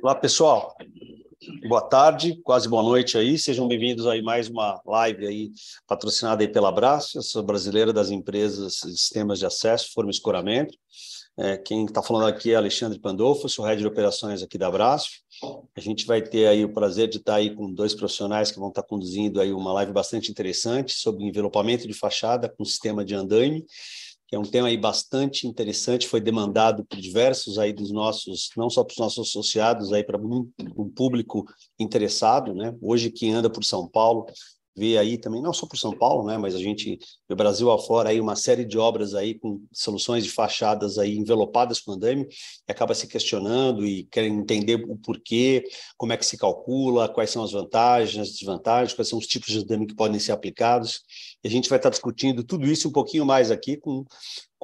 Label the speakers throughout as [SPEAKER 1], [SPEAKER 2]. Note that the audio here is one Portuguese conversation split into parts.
[SPEAKER 1] Olá, pessoal. Boa tarde, quase boa noite aí. Sejam bem-vindos aí mais uma live aí patrocinada aí pela Abraço, essa brasileira das empresas e sistemas de acesso, forma e escoramento. Quem está falando aqui é Alexandre Pandolfo, sou head de operações aqui da Abraço. A gente vai ter aí o prazer de estar aí com dois profissionais que vão estar conduzindo aí uma live bastante interessante sobre envelopamento de fachada com sistema de andaime, que é um tema aí bastante interessante, foi demandado por diversos aí dos nossos, não só para os nossos associados, aí para um público interessado, né? Hoje quem anda por São Paulo vê aí também, não só por São Paulo, né? Mas a gente, do Brasil afora, aí uma série de obras aí com soluções de fachadas aí envelopadas com andaime, e acaba se questionando e quer entender o porquê, como é que se calcula, quais são as vantagens, as desvantagens, quais são os tipos de andaime que podem ser aplicados. E a gente vai estar discutindo tudo isso um pouquinho mais aqui com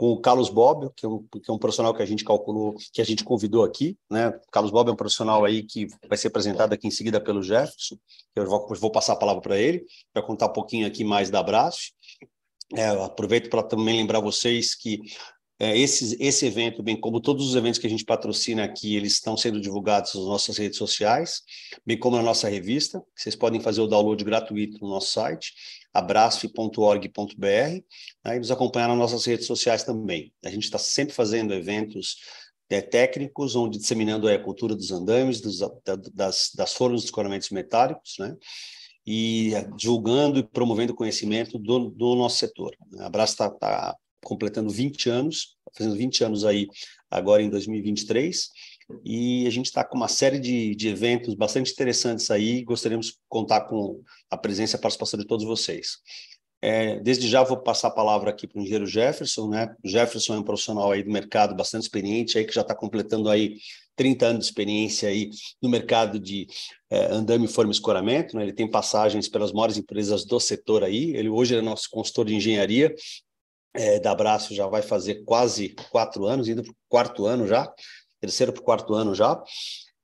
[SPEAKER 1] o Carlos Bobbio, que é um profissional que a gente calculou, que a gente convidou aqui, né? O Carlos Bobbio é um profissional aí que vai ser apresentado aqui em seguida pelo Jefferson, eu vou passar a palavra para ele, para contar um pouquinho aqui mais da Abraço. Aproveito para também lembrar vocês que esse evento, bem como todos os eventos que a gente patrocina aqui, eles estão sendo divulgados nas nossas redes sociais, bem como na nossa revista, que vocês podem fazer o download gratuito no nosso site, abrasf.org.br, e nos acompanhar nas nossas redes sociais também. A gente está sempre fazendo eventos técnicos, onde disseminando a cultura dos andaimes, das formas de escoramentos metálicos, né? E divulgando e promovendo o conhecimento do nosso setor. A Abraço está completando 20 anos, fazendo 20 anos aí agora em 2023, e a gente está com uma série de eventos bastante interessantes aí, gostaríamos de contar com a presença e a participação de todos vocês. Desde já vou passar a palavra aqui para o engenheiro Jefferson, né? O Jefferson é um profissional aí do mercado bastante experiente, aí que já está completando aí 30 anos de experiência aí no mercado de andaime, forma e escoramento, né? Ele tem passagens pelas maiores empresas do setor aí, ele hoje é nosso consultor de engenharia, da Abraço já vai fazer quase 4 anos, indo para o quarto ano já, terceiro para o quarto ano já,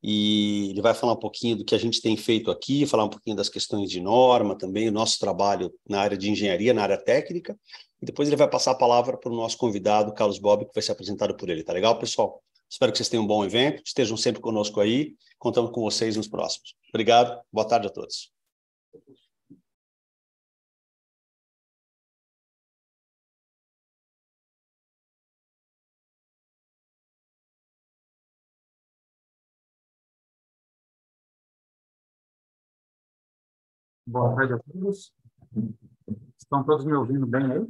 [SPEAKER 1] e ele vai falar um pouquinho do que a gente tem feito aqui, falar um pouquinho das questões de norma também, o nosso trabalho na área de engenharia, na área técnica, e depois ele vai passar a palavra para o nosso convidado, Carlos Bobbio, que vai ser apresentado por ele. Tá legal, pessoal? Espero que vocês tenham um bom evento, estejam sempre conosco aí, contamos com vocês nos próximos. Obrigado, boa tarde a todos.
[SPEAKER 2] Boa tarde a todos. Estão todos me ouvindo bem aí?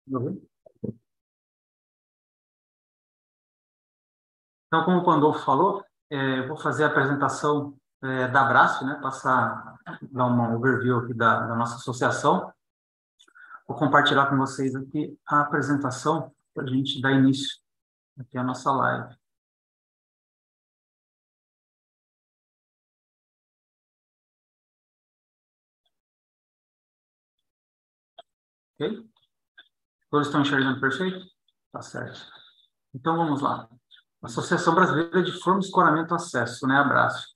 [SPEAKER 2] Me ouvindo? Então, como o Pandolfo falou, eu vou fazer a apresentação da Abraço, né? Dar uma overview aqui da nossa associação. Vou compartilhar com vocês aqui a apresentação para a gente dar início aqui à nossa live. Ok? Todos estão enxergando perfeito? Tá certo. Então, vamos lá. Associação Brasileira de Forma e Escoramento Acesso, né? Abraço.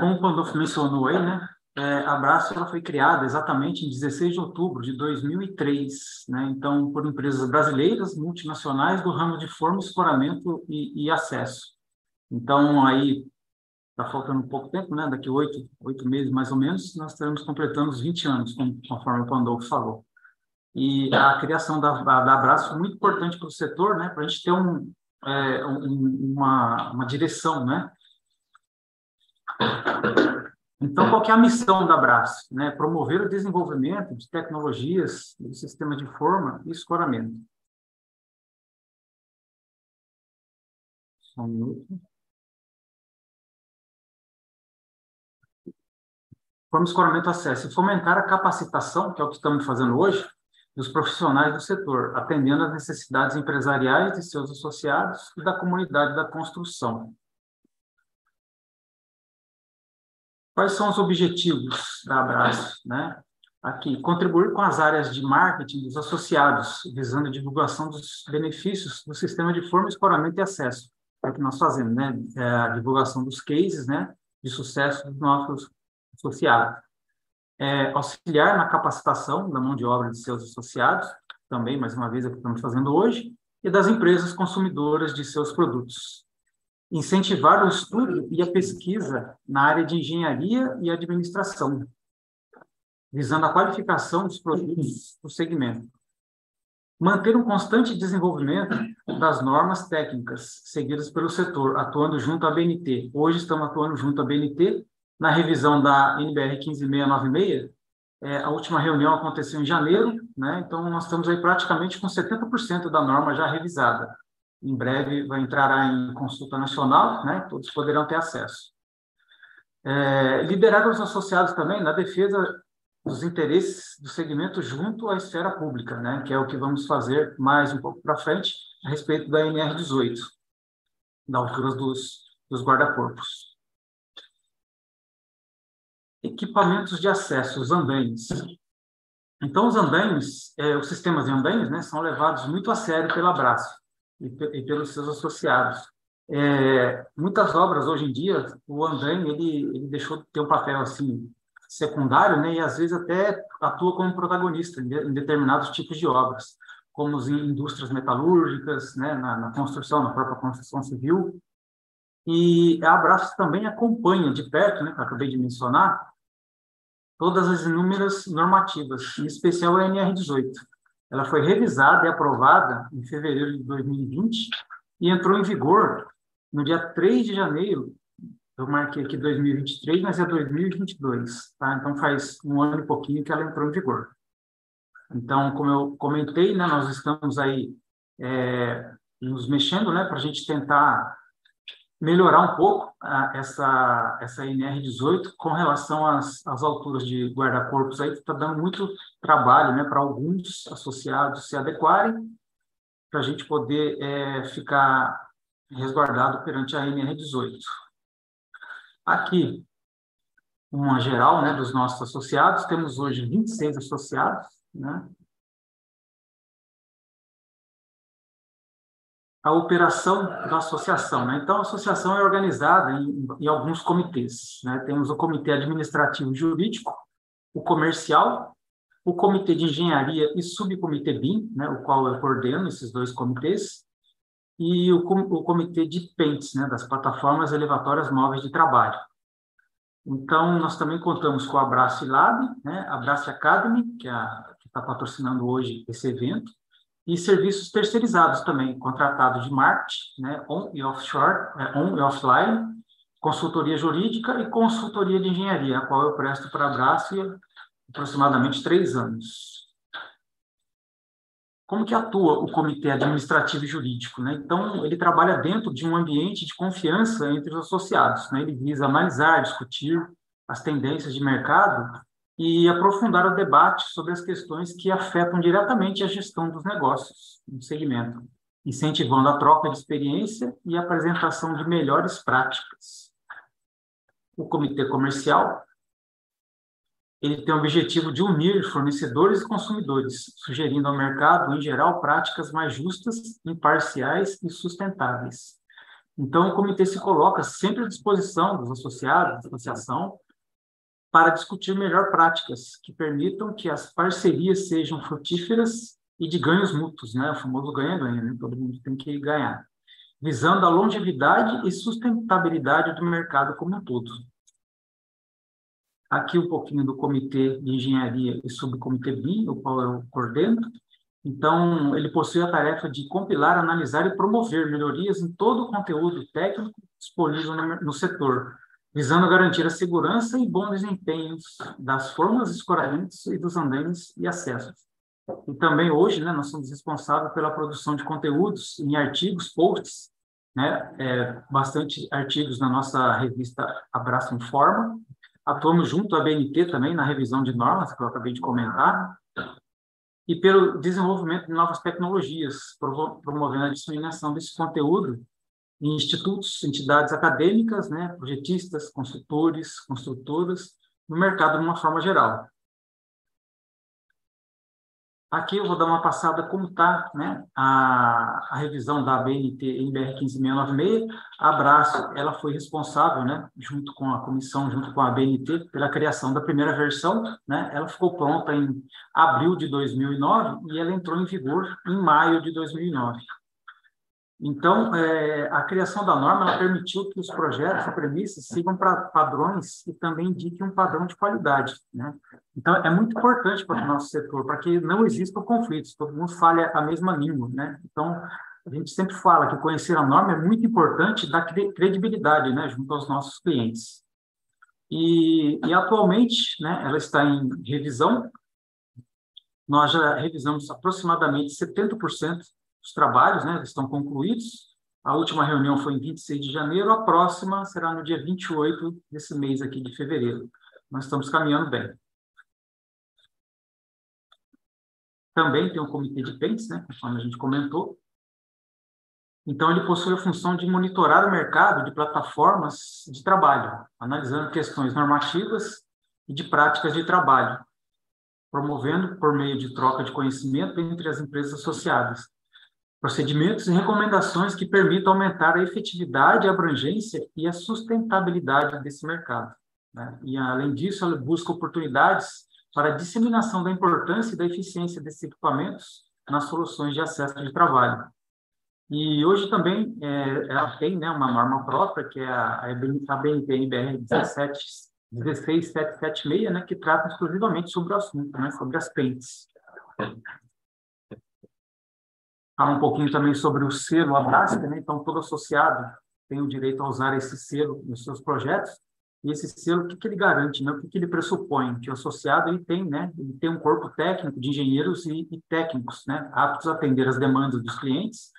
[SPEAKER 2] Como o Pandolfo mencionou aí, né? A Abraço ela foi criada exatamente em 16 de outubro de 2003, né? Então, por empresas brasileiras, multinacionais do ramo de forma, escoramento e acesso. Então, aí, está faltando pouco tempo, né? Daqui 8 meses, mais ou menos, nós estaremos completando os 20 anos, conforme o Pandolfo falou. E a criação da Abraço foi muito importante para o setor, né? Para a gente ter uma direção, né? Então, qual que é a missão da Abraço? Né? Promover o desenvolvimento de tecnologias do sistema de forma e escoramento. Só um minuto. Forma e escoramento acesso. E fomentar a capacitação, que é o que estamos fazendo hoje, dos profissionais do setor, atendendo às necessidades empresariais de seus associados e da comunidade da construção. Quais são os objetivos da Abraço, né? Aqui, contribuir com as áreas de marketing dos associados, visando a divulgação dos benefícios do sistema de forma, escoramento e acesso. É o que nós fazemos, né? A divulgação dos cases, né? De sucesso dos nossos associados. Auxiliar na capacitação da mão de obra de seus associados, também, mais uma vez, é o que estamos fazendo hoje, e das empresas consumidoras de seus produtos. Incentivar o estudo e a pesquisa na área de engenharia e administração, visando a qualificação dos produtos do segmento. Manter um constante desenvolvimento das normas técnicas seguidas pelo setor, atuando junto à BNT. Hoje estamos atuando junto à BNT na revisão da NBR 15696. A última reunião aconteceu em janeiro, né? Então nós estamos aí praticamente com 70% da norma já revisada. Em breve vai entrar em consulta nacional, né? Todos poderão ter acesso. Liderar os associados também na defesa dos interesses do segmento junto à esfera pública, né? Que é o que vamos fazer mais um pouco para frente a respeito da NR18, da altura dos guarda-corpos. Equipamentos de acesso, os andaimes. Então, os andaimes, os sistemas de andaimes, né, são levados muito a sério pela Brasf e pelos seus associados. Muitas obras, hoje em dia, o andaime, ele deixou de ter um papel, assim, secundário, né, e às vezes até atua como protagonista em determinados tipos de obras, como em indústrias metalúrgicas, né, na construção, na própria construção civil. E a Brasf também acompanha de perto, né, que eu acabei de mencionar, todas as inúmeras normativas, em especial a NR18. Ela foi revisada e aprovada em fevereiro de 2020 e entrou em vigor no dia 3 de janeiro, eu marquei aqui 2023, mas é 2022, tá? Então faz um ano e pouquinho que ela entrou em vigor. Então, como eu comentei, né, nós estamos aí nos mexendo, né, para a gente tentar melhorar um pouco essa NR18 com relação às alturas de guarda-corpos. Aí está dando muito trabalho, né, para alguns associados se adequarem, para a gente poder ficar resguardado perante a NR18. Aqui, uma geral, né, dos nossos associados, temos hoje 26 associados, né? A operação da associação, né? Então, a associação é organizada em alguns comitês, né? Temos o comitê administrativo e jurídico, o comercial, o comitê de engenharia e subcomitê BIM, né? O qual eu coordeno esses dois comitês, e o comitê de PENTs, né? Das plataformas elevatórias móveis de trabalho. Então, nós também contamos com a Brasf Lab, né? A Brasf Academy, que está patrocinando hoje esse evento, e serviços terceirizados também, contratados de marketing, né, on e offshore, on e offline, consultoria jurídica e consultoria de engenharia, a qual eu presto para a Brasf há aproximadamente 3 anos. Como que atua o comitê administrativo e jurídico, né? Então, ele trabalha dentro de um ambiente de confiança entre os associados, né? Ele visa analisar, discutir as tendências de mercado e aprofundar o debate sobre as questões que afetam diretamente a gestão dos negócios no segmento, incentivando a troca de experiência e a apresentação de melhores práticas. O comitê comercial, ele tem o objetivo de unir fornecedores e consumidores, sugerindo ao mercado, em geral, práticas mais justas, imparciais e sustentáveis. Então, o comitê se coloca sempre à disposição dos associados da associação para discutir melhor práticas que permitam que as parcerias sejam frutíferas e de ganhos mútuos, né? O famoso ganha-ganha, né? Todo mundo tem que ganhar, visando a longevidade e sustentabilidade do mercado como um todo. Aqui um pouquinho do Comitê de Engenharia e Subcomitê BIM, o qual eu coordeno. Então, ele possui a tarefa de compilar, analisar e promover melhorias em todo o conteúdo técnico disponível no setor, visando garantir a segurança e bom desempenho das formas, escoramentos e dos andaimes e acessos. E também hoje, né, nós somos responsáveis pela produção de conteúdos em artigos, posts, né, bastante artigos na nossa revista Abraço Informa. Atuamos junto à BNT também na revisão de normas, que eu acabei de comentar, e pelo desenvolvimento de novas tecnologias, promovendo a disseminação desse conteúdo em institutos, entidades acadêmicas, né, projetistas, consultores, construtoras, no mercado de uma forma geral. Aqui eu vou dar uma passada como está, né, a revisão da ABNT NBR 15696. A Abraço, ela foi responsável, né, junto com a comissão, junto com a ABNT, pela criação da primeira versão, né. Ela ficou pronta em abril de 2009 e ela entrou em vigor em maio de 2009. Então, a criação da norma ela permitiu que os projetos e premissas sigam padrões e também indiquem um padrão de qualidade, né? Então, é muito importante para o nosso setor, para que não existam conflitos, todo mundo fale a mesma língua, né? Então, a gente sempre fala que conhecer a norma é muito importante, dá credibilidade, né, junto aos nossos clientes. E atualmente, né, ela está em revisão. Nós já revisamos aproximadamente 70% dos trabalhos, né, eles estão concluídos. A última reunião foi em 26 de janeiro, a próxima será no dia 28 desse mês aqui de fevereiro. Nós estamos caminhando bem. Também tem um comitê de PENS, né, conforme a gente comentou. Então, ele possui a função de monitorar o mercado de plataformas de trabalho, analisando questões normativas e de práticas de trabalho, promovendo, por meio de troca de conhecimento entre as empresas associadas, procedimentos e recomendações que permitam aumentar a efetividade, a abrangência e a sustentabilidade desse mercado, né? E, além disso, ela busca oportunidades para a disseminação da importância e da eficiência desses equipamentos nas soluções de acesso de trabalho. E hoje também ela tem, né, uma norma própria, que é a BNT-NBR 16776, né, que trata exclusivamente sobre o assunto, né, sobre as PENTs. Fala um pouquinho também sobre o selo Abrasca, né? Então, todo associado tem o direito a usar esse selo nos seus projetos. E esse selo, o que ele garante, né? O que ele pressupõe? Que o associado ele tem, né? Ele tem um corpo técnico de engenheiros e técnicos, né, aptos a atender as demandas dos clientes,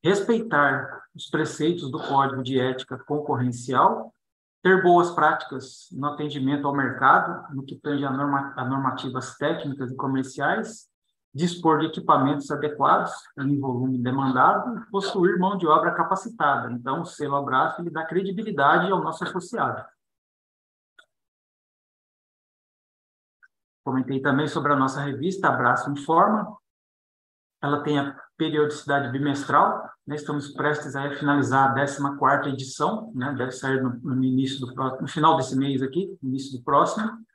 [SPEAKER 2] respeitar os preceitos do Código de Ética Concorrencial, ter boas práticas no atendimento ao mercado, no que tange a normativas técnicas e comerciais, dispor de equipamentos adequados em volume demandado e possuir mão de obra capacitada. Então, o selo Abraço ele dá credibilidade ao nosso associado. Comentei também sobre a nossa revista Abraço Informa. Ela tem a periodicidade bimestral, né? Estamos prestes a finalizar a 14ª edição, né? Deve sair no final desse mês aqui, no início do próximo.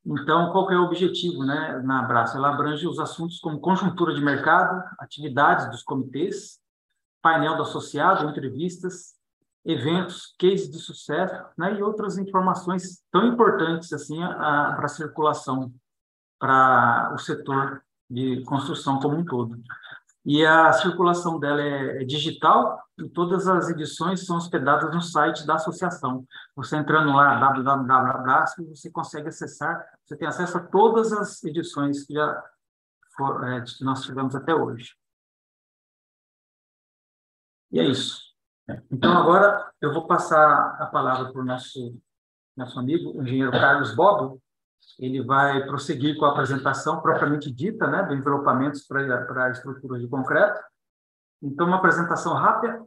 [SPEAKER 2] Então, qual que é o objetivo, né, na Abraço? Ela abrange os assuntos como conjuntura de mercado, atividades dos comitês, painel do associado, entrevistas, eventos, cases de sucesso, né, e outras informações tão importantes assim para a circulação, para o setor de construção como um todo. E a circulação dela é digital e todas as edições são hospedadas no site da associação. Você entrando lá, www.abraço, você consegue acessar, você tem acesso a todas as edições que que nós tivemos até hoje. E é isso. Então, agora eu vou passar a palavra para o nosso amigo, o engenheiro Carlos Bob. Ele vai prosseguir com a apresentação propriamente dita, né, do envelopamentos para estruturas de concreto. Então, uma apresentação rápida.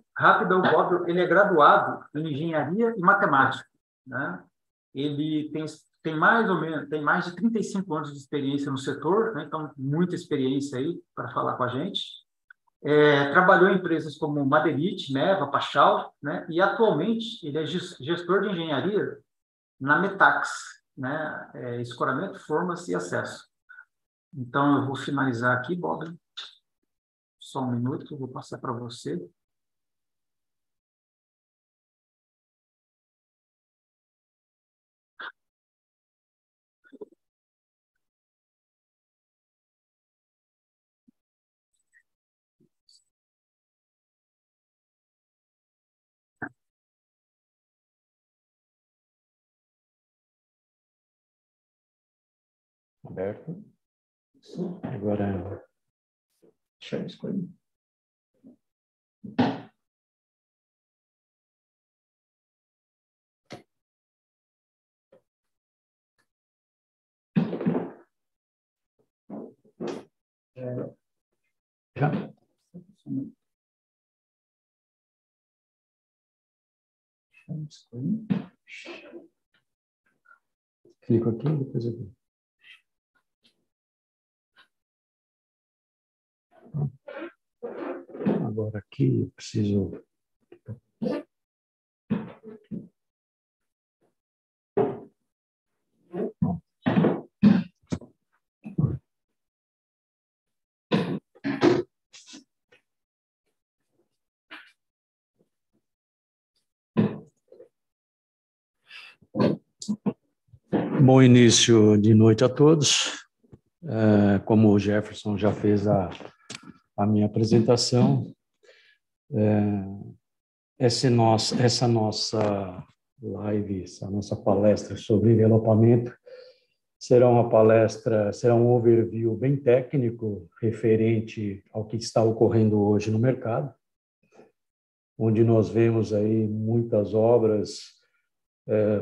[SPEAKER 2] O Bob ele é graduado em engenharia e matemática, né? Ele tem mais de 35 anos de experiência no setor, né? Então, muita experiência aí para falar com a gente. Trabalhou em empresas como Madeirite, Neva, Pachal, né? E atualmente ele é gestor de engenharia na Metax, né? Escoramento, formas e acesso. Então, eu vou finalizar aqui, Bob. Só um minuto, eu vou passar para você.
[SPEAKER 3] Aberto. Agora, deixa eu escolher. Já? Clico aqui e depois eu vou. Agora aqui eu preciso... Bom início de noite a todos. Como o Jefferson já fez a minha apresentação, essa nossa live, essa nossa palestra sobre envelopamento será um overview bem técnico referente ao que está ocorrendo hoje no mercado, onde nós vemos aí muitas obras,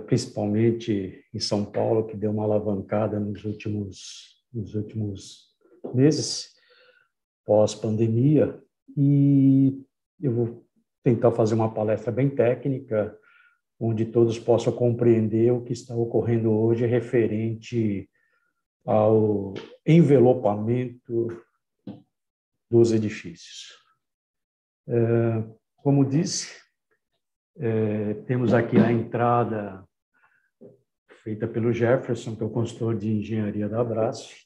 [SPEAKER 3] principalmente em São Paulo, que deu uma alavancada nos últimos meses, pós-pandemia, e eu vou tentar fazer uma palestra bem técnica, onde todos possam compreender o que está ocorrendo hoje referente ao envelopamento dos edifícios. Como disse, temos aqui a entrada feita pelo Jefferson, que é o consultor de engenharia da Abrasf,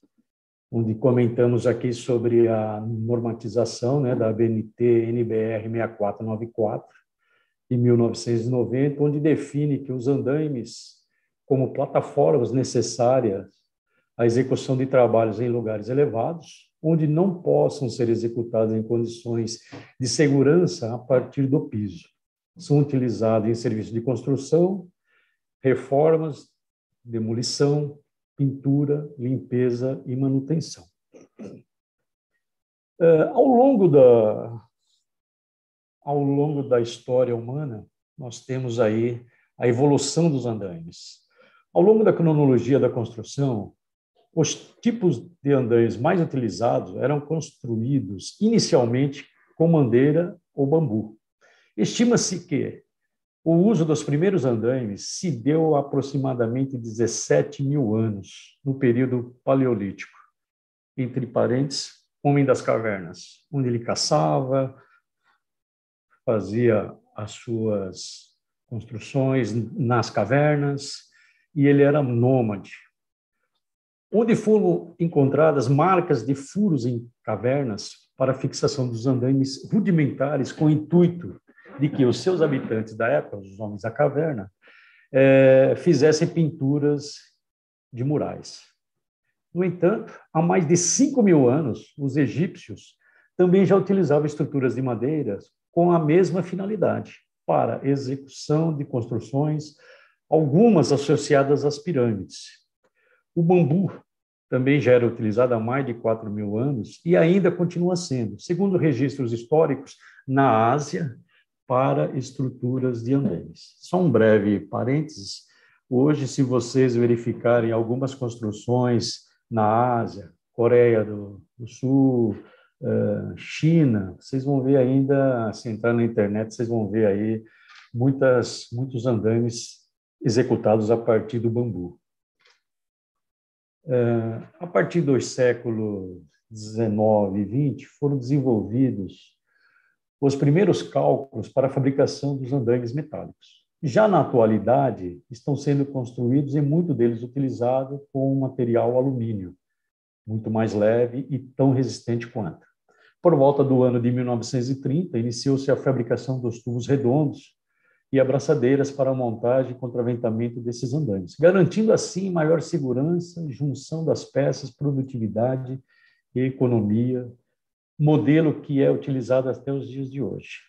[SPEAKER 3] onde comentamos aqui sobre a normatização, né, da ABNT NBR 6494, de 1990, onde define que os andaimes, como plataformas necessárias à execução de trabalhos em lugares elevados, onde não possam ser executados em condições de segurança a partir do piso. São utilizados em serviços de construção, reformas, demolição, pintura, limpeza e manutenção. Ao longo da história humana, nós temos aí a evolução dos andaimes. Ao longo da cronologia da construção, os tipos de andaimes mais utilizados eram construídos inicialmente com madeira ou bambu. Estima-se que o uso dos primeiros andaimes se deu há aproximadamente 17 mil anos, no período paleolítico, entre parênteses, homem das cavernas, onde ele caçava, fazia as suas construções nas cavernas, e ele era nômade. Onde foram encontradas marcas de furos em cavernas para a fixação dos andaimes rudimentares, com o intuito de que os seus habitantes da época, os homens da caverna, fizessem pinturas de murais. No entanto, há mais de 5 mil anos, os egípcios também já utilizavam estruturas de madeira com a mesma finalidade, para execução de construções, algumas associadas às pirâmides. O bambu também já era utilizado há mais de 4 mil anos e ainda continua sendo, segundo registros históricos, na Ásia, para estruturas de andaimes. Só um breve parênteses. Hoje, se vocês verificarem algumas construções na Ásia, Coreia do Sul, China, vocês vão ver ainda, se entrar na internet, vocês vão ver aí muitos andaimes executados a partir do bambu. A partir dos séculos 19 e 20, foram desenvolvidos os primeiros cálculos para a fabricação dos andaimes metálicos. Já na atualidade, estão sendo construídos e muito deles utilizados com material alumínio, muito mais leve e tão resistente quanto. Por volta do ano de 1930, iniciou-se a fabricação dos tubos redondos e abraçadeiras para a montagem e contraventamento desses andaimes, garantindo assim maior segurança, junção das peças, produtividade e economia, modelo que é utilizado até os dias de hoje.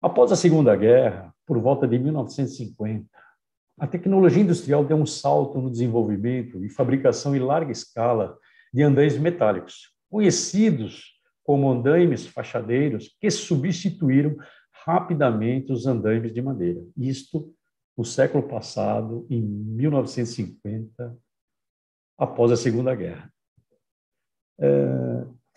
[SPEAKER 3] Após a Segunda Guerra, por volta de 1950, a tecnologia industrial deu um salto no desenvolvimento e fabricação em larga escala de andaimes metálicos, conhecidos como andaimes fachadeiros, que substituíram rapidamente os andaimes de madeira. Isto no século passado, em 1950, após a Segunda Guerra.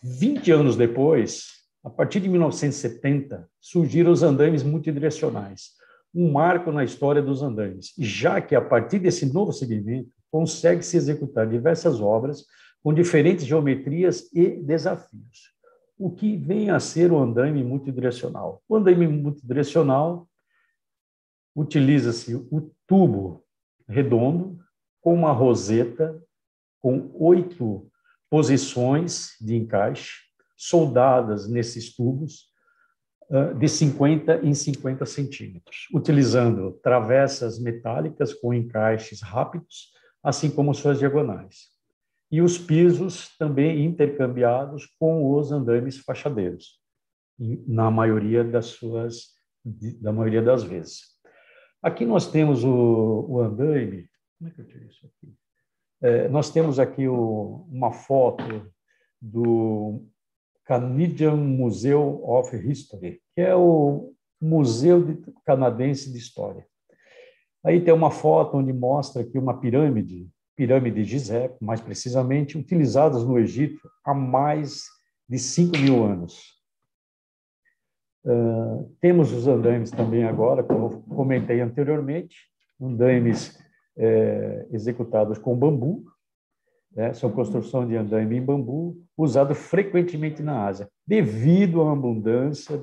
[SPEAKER 3] 20 anos depois, a partir de 1970, surgiram os andaimes multidirecionais, um marco na história dos andaimes, já que, a partir desse novo segmento, consegue-se executar diversas obras com diferentes geometrias e desafios. o que vem a ser o andaime multidirecional. O andaime multidirecional utiliza-se o tubo redondo com uma roseta com 8 posições de encaixe soldadas nesses tubos de 50 em 50 centímetros, utilizando travessas metálicas com encaixes rápidos, assim como suas diagonais. E os pisos também intercambiados com os andaimes fachadeiros, na maioria das vezes. Aqui nós temos o andaime. Como é que eu tiro isso aqui? Nós temos aqui uma foto do Canadian Museum of History, que é o Museu Canadense de História. Aí tem uma foto onde mostra aqui uma pirâmide Gizé, mais precisamente, utilizadas no Egito há mais de 5.000 anos. Temos os andaimes também agora, como eu comentei anteriormente, andaimes executados com bambu, são construção de andaime em bambu, usado frequentemente na Ásia, devido à abundância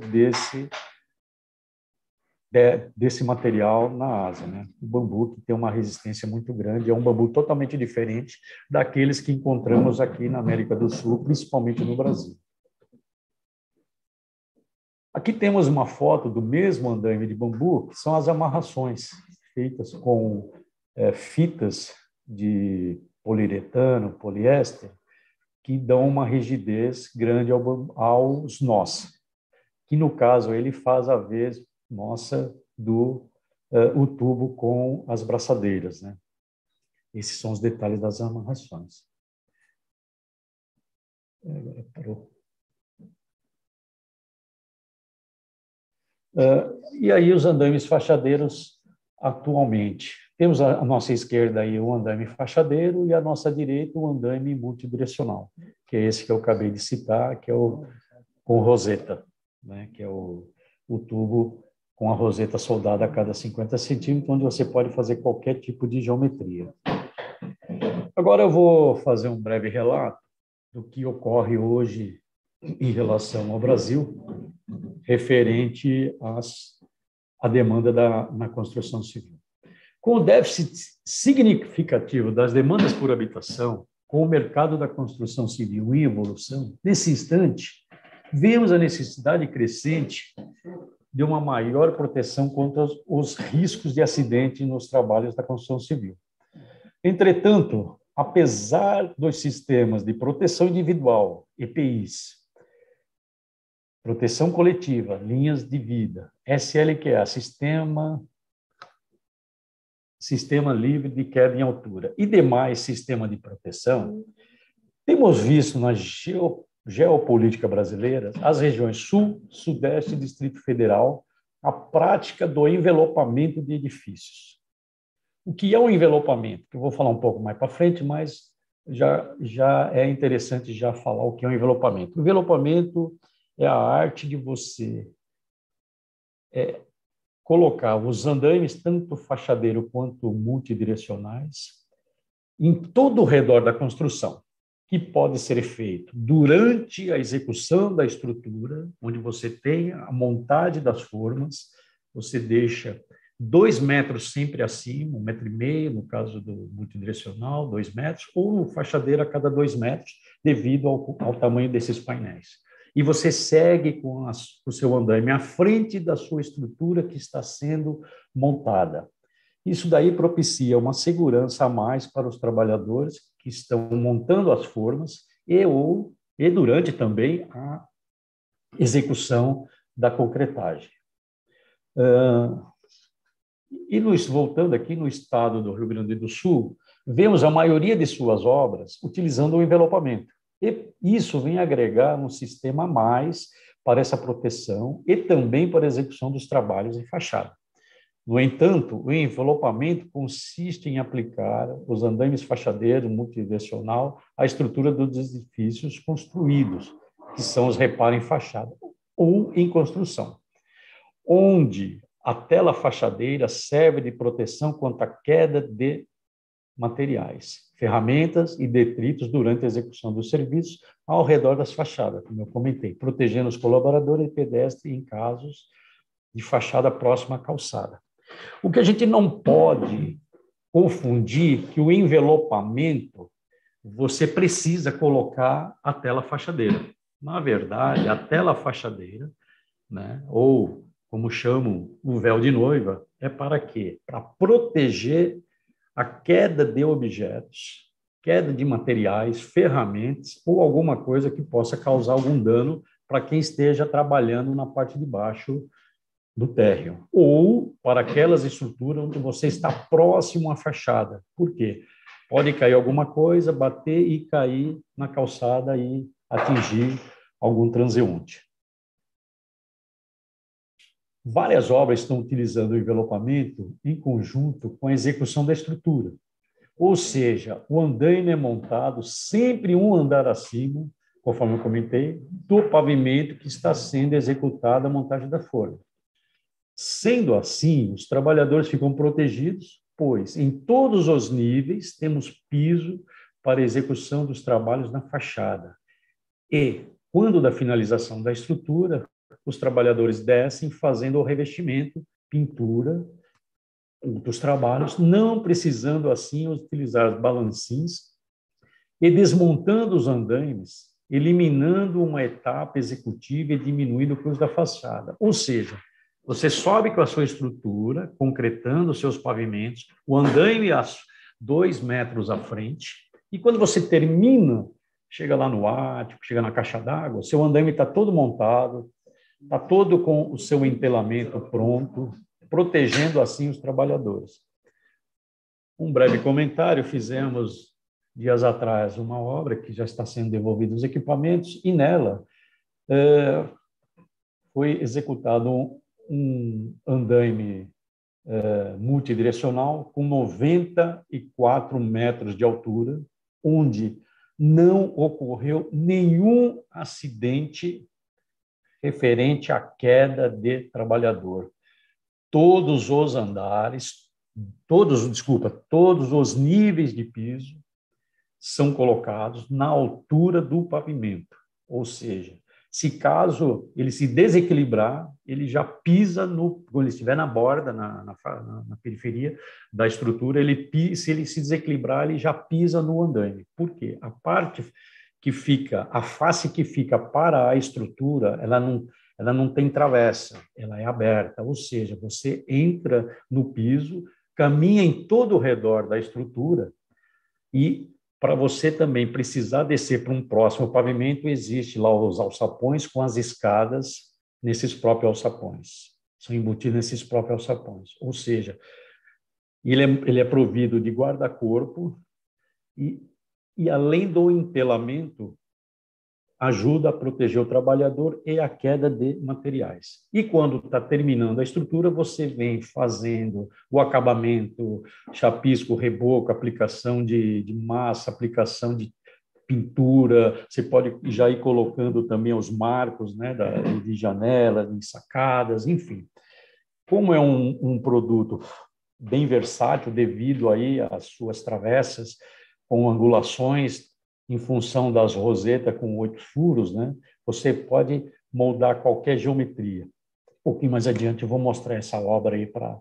[SPEAKER 3] desse material na Ásia, né? O bambu que tem uma resistência muito grande, é um bambu totalmente diferente daqueles que encontramos aqui na América do Sul, principalmente no Brasil. Aqui temos uma foto do mesmo andaime de bambu, que são as amarrações feitas com fitas de poliuretano, poliéster, que dão uma rigidez grande aos nós, que no caso ele faz a vez nossa o tubo com as braçadeiras, né? Esses são os detalhes das amarrações. Parou. E aí os andaimes fachadeiros atualmente. Temos à nossa esquerda aí o andaime fachadeiro e à nossa direita o andaime multidirecional, que é esse que eu acabei de citar, que é o com roseta, né? Que é o tubo com a roseta soldada a cada 50 centímetros, onde você pode fazer qualquer tipo de geometria. Agora eu vou fazer um breve relato do que ocorre hoje em relação ao Brasil, referente à demanda na construção civil. Com o déficit significativo das demandas por habitação, com o mercado da construção civil em evolução, nesse instante, vemos a necessidade crescente de uma maior proteção contra os riscos de acidente nos trabalhos da construção civil. Entretanto, apesar dos sistemas de proteção individual, EPIs, proteção coletiva, linhas de vida, SLQA, Sistema Livre de Queda em Altura, e demais sistemas de proteção, temos visto na geopolítica brasileira, as regiões Sul, Sudeste e Distrito Federal, a prática do envelopamento de edifícios. O que é o envelopamento? Eu vou falar um pouco mais para frente, mas já é interessante já falar o que é o envelopamento. O envelopamento é a arte de você colocar os andaimes, tanto fachadeiro quanto multidirecionais, em todo o redor da construção, que pode ser feito durante a execução da estrutura, onde você tem a montagem das formas, você deixa 2 metros sempre acima, 1,5 metro, no caso do multidirecional, 2 metros, ou no fachadeiro a cada 2 metros, devido ao tamanho desses painéis. E você segue com o seu andaime à frente da sua estrutura que está sendo montada. Isso daí propicia uma segurança a mais para os trabalhadores que estão montando as formas e durante também a execução da concretagem. Voltando aqui no estado do Rio Grande do Sul, vemos a maioria de suas obras utilizando o envelopamento. E isso vem agregar um sistema a mais para essa proteção e também para a execução dos trabalhos em fachada. No entanto, o envelopamento consiste em aplicar os andaimes fachadeiros multidirecional à estrutura dos edifícios construídos, que são os reparos em fachada ou em construção, onde a tela fachadeira serve de proteção contra a queda de materiais, ferramentas e detritos durante a execução dos serviços ao redor das fachadas, como eu comentei, protegendo os colaboradores e pedestres em casos de fachada próxima à calçada. O que a gente não pode confundir que o envelopamento você precisa colocar a tela fachadeira. Na verdade, a tela fachadeira, né, ou como chamam o véu de noiva, é para quê? Para proteger a queda de objetos, queda de materiais, ferramentas ou alguma coisa que possa causar algum dano para quem esteja trabalhando na parte de baixo do térreo, ou para aquelas estruturas onde você está próximo à fachada. Por quê? Pode cair alguma coisa, bater e cair na calçada e atingir algum transeunte. Várias obras estão utilizando o envelopamento em conjunto com a execução da estrutura. Ou seja, o andaime é montado sempre um andar acima, conforme eu comentei, do pavimento que está sendo executada a montagem da forma. Sendo assim, os trabalhadores ficam protegidos, pois em todos os níveis temos piso para execução dos trabalhos na fachada. E, quando da finalização da estrutura, os trabalhadores descem fazendo o revestimento, pintura, outros trabalhos, não precisando assim utilizar balancins e desmontando os andaimes, eliminando uma etapa executiva e diminuindo o custo da fachada. Ou seja, você sobe com a sua estrutura, concretando os seus pavimentos, o andaime a 2 metros à frente, e quando você termina, chega lá no ático, chega na caixa d'água, seu andaime está todo montado, está todo com o seu entelamento pronto, protegendo assim os trabalhadores. Um breve comentário, fizemos dias atrás uma obra que já está sendo devolvido os equipamentos, e nela foi executado um andaime multidirecional com 94 metros de altura, onde não ocorreu nenhum acidente referente à queda de trabalhador. Todos os andares, todos os níveis de piso são colocados na altura do pavimento. Ou seja, se caso ele se desequilibrar, ele já pisa quando ele estiver na borda, na periferia da estrutura, se ele se desequilibrar, ele já pisa no andaime. Por quê? A face que fica para a estrutura, ela não tem travessa, ela é aberta, ou seja, você entra no piso, caminha em todo o redor da estrutura e para você também precisar descer para um próximo pavimento, existe lá os alçapões com as escadas nesses próprios alçapões, são embutidos nesses próprios alçapões, ou seja, ele é provido de guarda-corpo e além do entelamento, ajuda a proteger o trabalhador e a queda de materiais. E quando está terminando a estrutura, você vem fazendo o acabamento, chapisco, reboco, aplicação de massa, aplicação de pintura, você pode já ir colocando também os marcos, né, de janela, de sacadas, enfim. Como é um produto bem versátil devido aí às suas travessas, com angulações, em função das rosetas com 8 furos, né? Você pode moldar qualquer geometria. Um pouquinho mais adiante eu vou mostrar essa obra aí para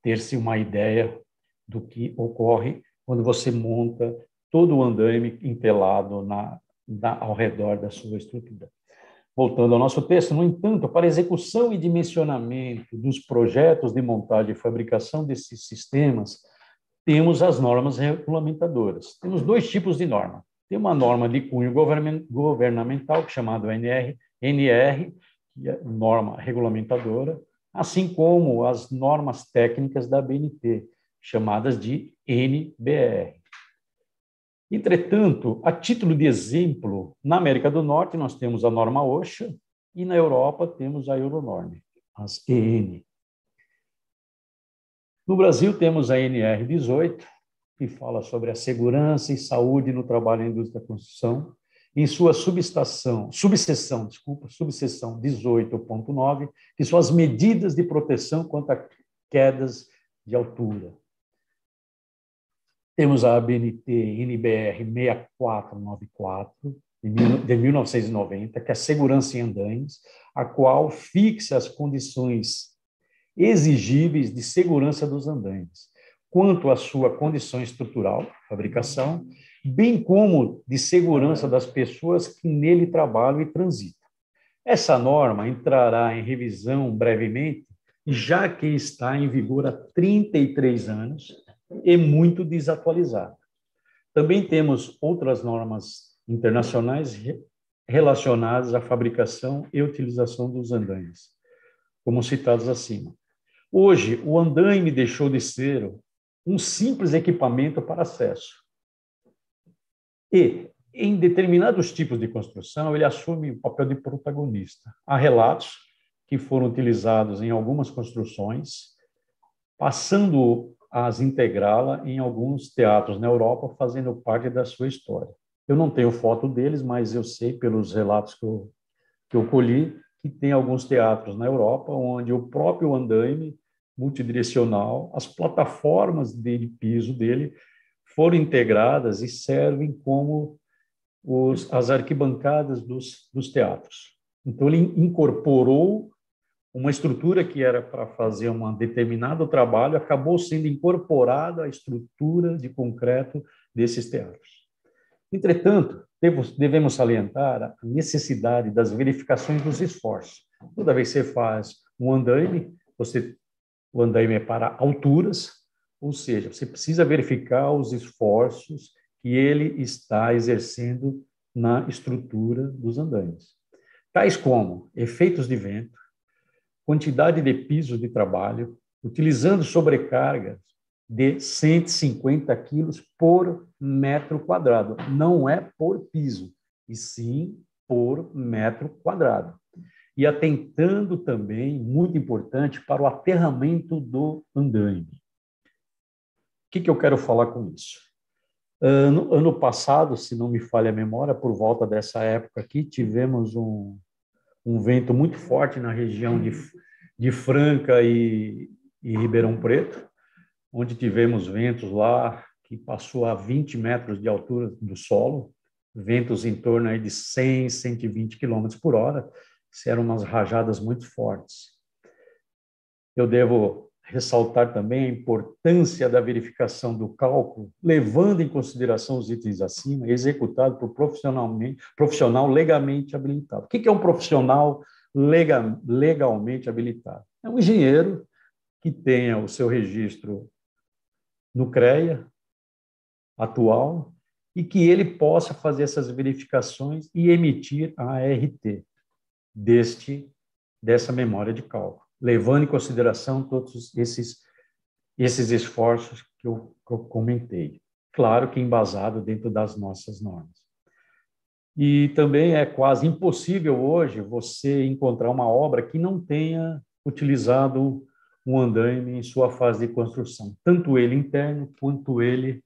[SPEAKER 3] ter-se uma ideia do que ocorre quando você monta todo o andaime entelado ao redor da sua estrutura. Voltando ao nosso texto, no entanto, para execução e dimensionamento dos projetos de montagem e fabricação desses sistemas, temos as normas regulamentadoras. Temos 2 tipos de norma. Tem uma norma de cunho governamental, que é chamada NR, que é norma regulamentadora, assim como as normas técnicas da ABNT, chamadas de NBR. Entretanto, a título de exemplo, na América do Norte nós temos a norma OSHA e na Europa temos a Euronorm, as EN. No Brasil, temos a NR18, que fala sobre a segurança e saúde no trabalho na indústria da construção, em sua subseção 18.9, que são as medidas de proteção contra quedas de altura. Temos a ABNT NBR 6494, de 1990, que é a segurança em andaimes, a qual fixa as condições exigíveis de segurança dos andaimes, quanto à sua condição estrutural, fabricação, bem como de segurança das pessoas que nele trabalham e transitam. Essa norma entrará em revisão brevemente, já que está em vigor há 33 anos e muito desatualizada. Também temos outras normas internacionais relacionadas à fabricação e utilização dos andaimes, como citados acima. Hoje, o andaime deixou de ser um simples equipamento para acesso. E, em determinados tipos de construção, ele assume o papel de protagonista. Há relatos que foram utilizados em algumas construções, passando a integrá-la em alguns teatros na Europa, fazendo parte da sua história. Eu não tenho foto deles, mas eu sei, pelos relatos que eu colhi, que tem alguns teatros na Europa, onde o próprio andaime multidirecional, as plataformas de piso dele foram integradas e servem como as arquibancadas dos teatros. Então, ele incorporou uma estrutura que era para fazer um determinado trabalho, acabou sendo incorporada à estrutura de concreto desses teatros. Entretanto, devemos salientar a necessidade das verificações dos esforços. Toda vez que você faz um andaime, o andaime é para alturas, ou seja, você precisa verificar os esforços que ele está exercendo na estrutura dos andaimes, tais como efeitos de vento, quantidade de pisos de trabalho, utilizando sobrecargas de 150 quilos por metro quadrado. Não é por piso, e sim por metro quadrado. E atentando também, muito importante, para o aterramento do andaime. O que eu quero falar com isso? Ano passado, se não me falha a memória, por volta dessa época aqui, tivemos um vento muito forte na região de Franca e Ribeirão Preto, onde tivemos ventos lá que passou a 20 metros de altura do solo, ventos em torno aí de 100, 120 quilômetros por hora, que eram umas rajadas muito fortes. Eu devo ressaltar também a importância da verificação do cálculo, levando em consideração os itens acima, executado por profissional legalmente habilitado. O que é um profissional legalmente habilitado? É um engenheiro que tenha o seu registro no CREA atual e que ele possa fazer essas verificações e emitir a ART dessa memória de cálculo, levando em consideração todos esses esforços que eu comentei. Claro que embasado dentro das nossas normas. E também é quase impossível hoje você encontrar uma obra que não tenha utilizado um andaime em sua fase de construção, tanto ele interno quanto ele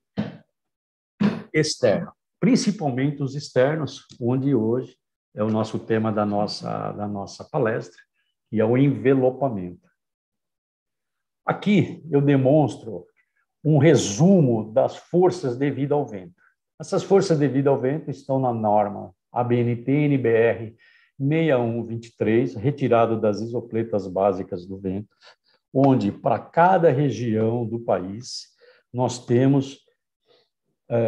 [SPEAKER 3] externo. Principalmente os externos, onde hoje é o nosso tema da nossa palestra, que é o envelopamento. Aqui eu demonstro um resumo das forças devido ao vento. Essas forças devido ao vento estão na norma ABNT-NBR 6123, retirado das isopletas básicas do vento, onde para cada região do país nós temos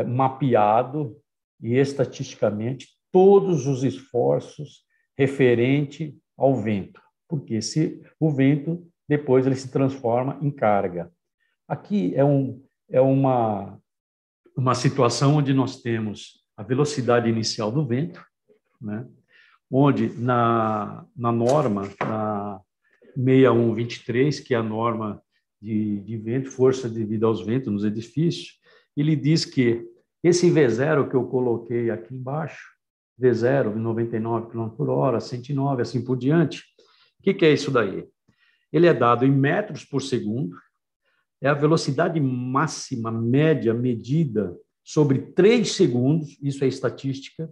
[SPEAKER 3] mapeado e estatisticamente todos os esforços referente ao vento, porque o vento depois ele se transforma em carga. Aqui é uma situação onde nós temos a velocidade inicial do vento, né? Onde na norma, na 6123, que é a norma de vento, força devida aos ventos nos edifícios, ele diz que esse V0 que eu coloquei aqui embaixo, V0, 99 km por hora, 109, assim por diante, o que é isso daí? Ele é dado em metros por segundo, é a velocidade máxima média medida sobre 3 segundos, isso é estatística,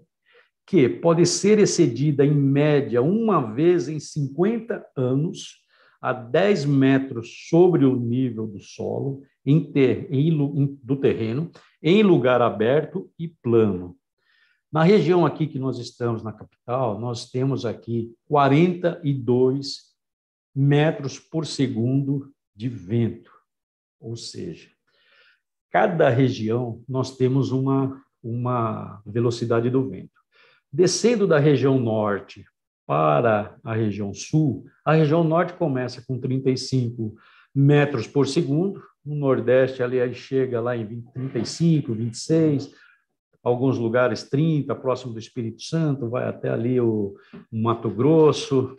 [SPEAKER 3] que pode ser excedida em média uma vez em 50 anos, a 10 metros sobre o nível do solo, do terreno, em lugar aberto e plano. Na região aqui que nós estamos, na capital, nós temos aqui 42 metros por segundo de vento. Ou seja, cada região nós temos uma velocidade do vento. Descendo da região norte para a região sul, a região norte começa com 35 metros por segundo, no nordeste ali aí chega lá em 35, 26, alguns lugares 30, próximo do Espírito Santo, vai até ali o Mato Grosso,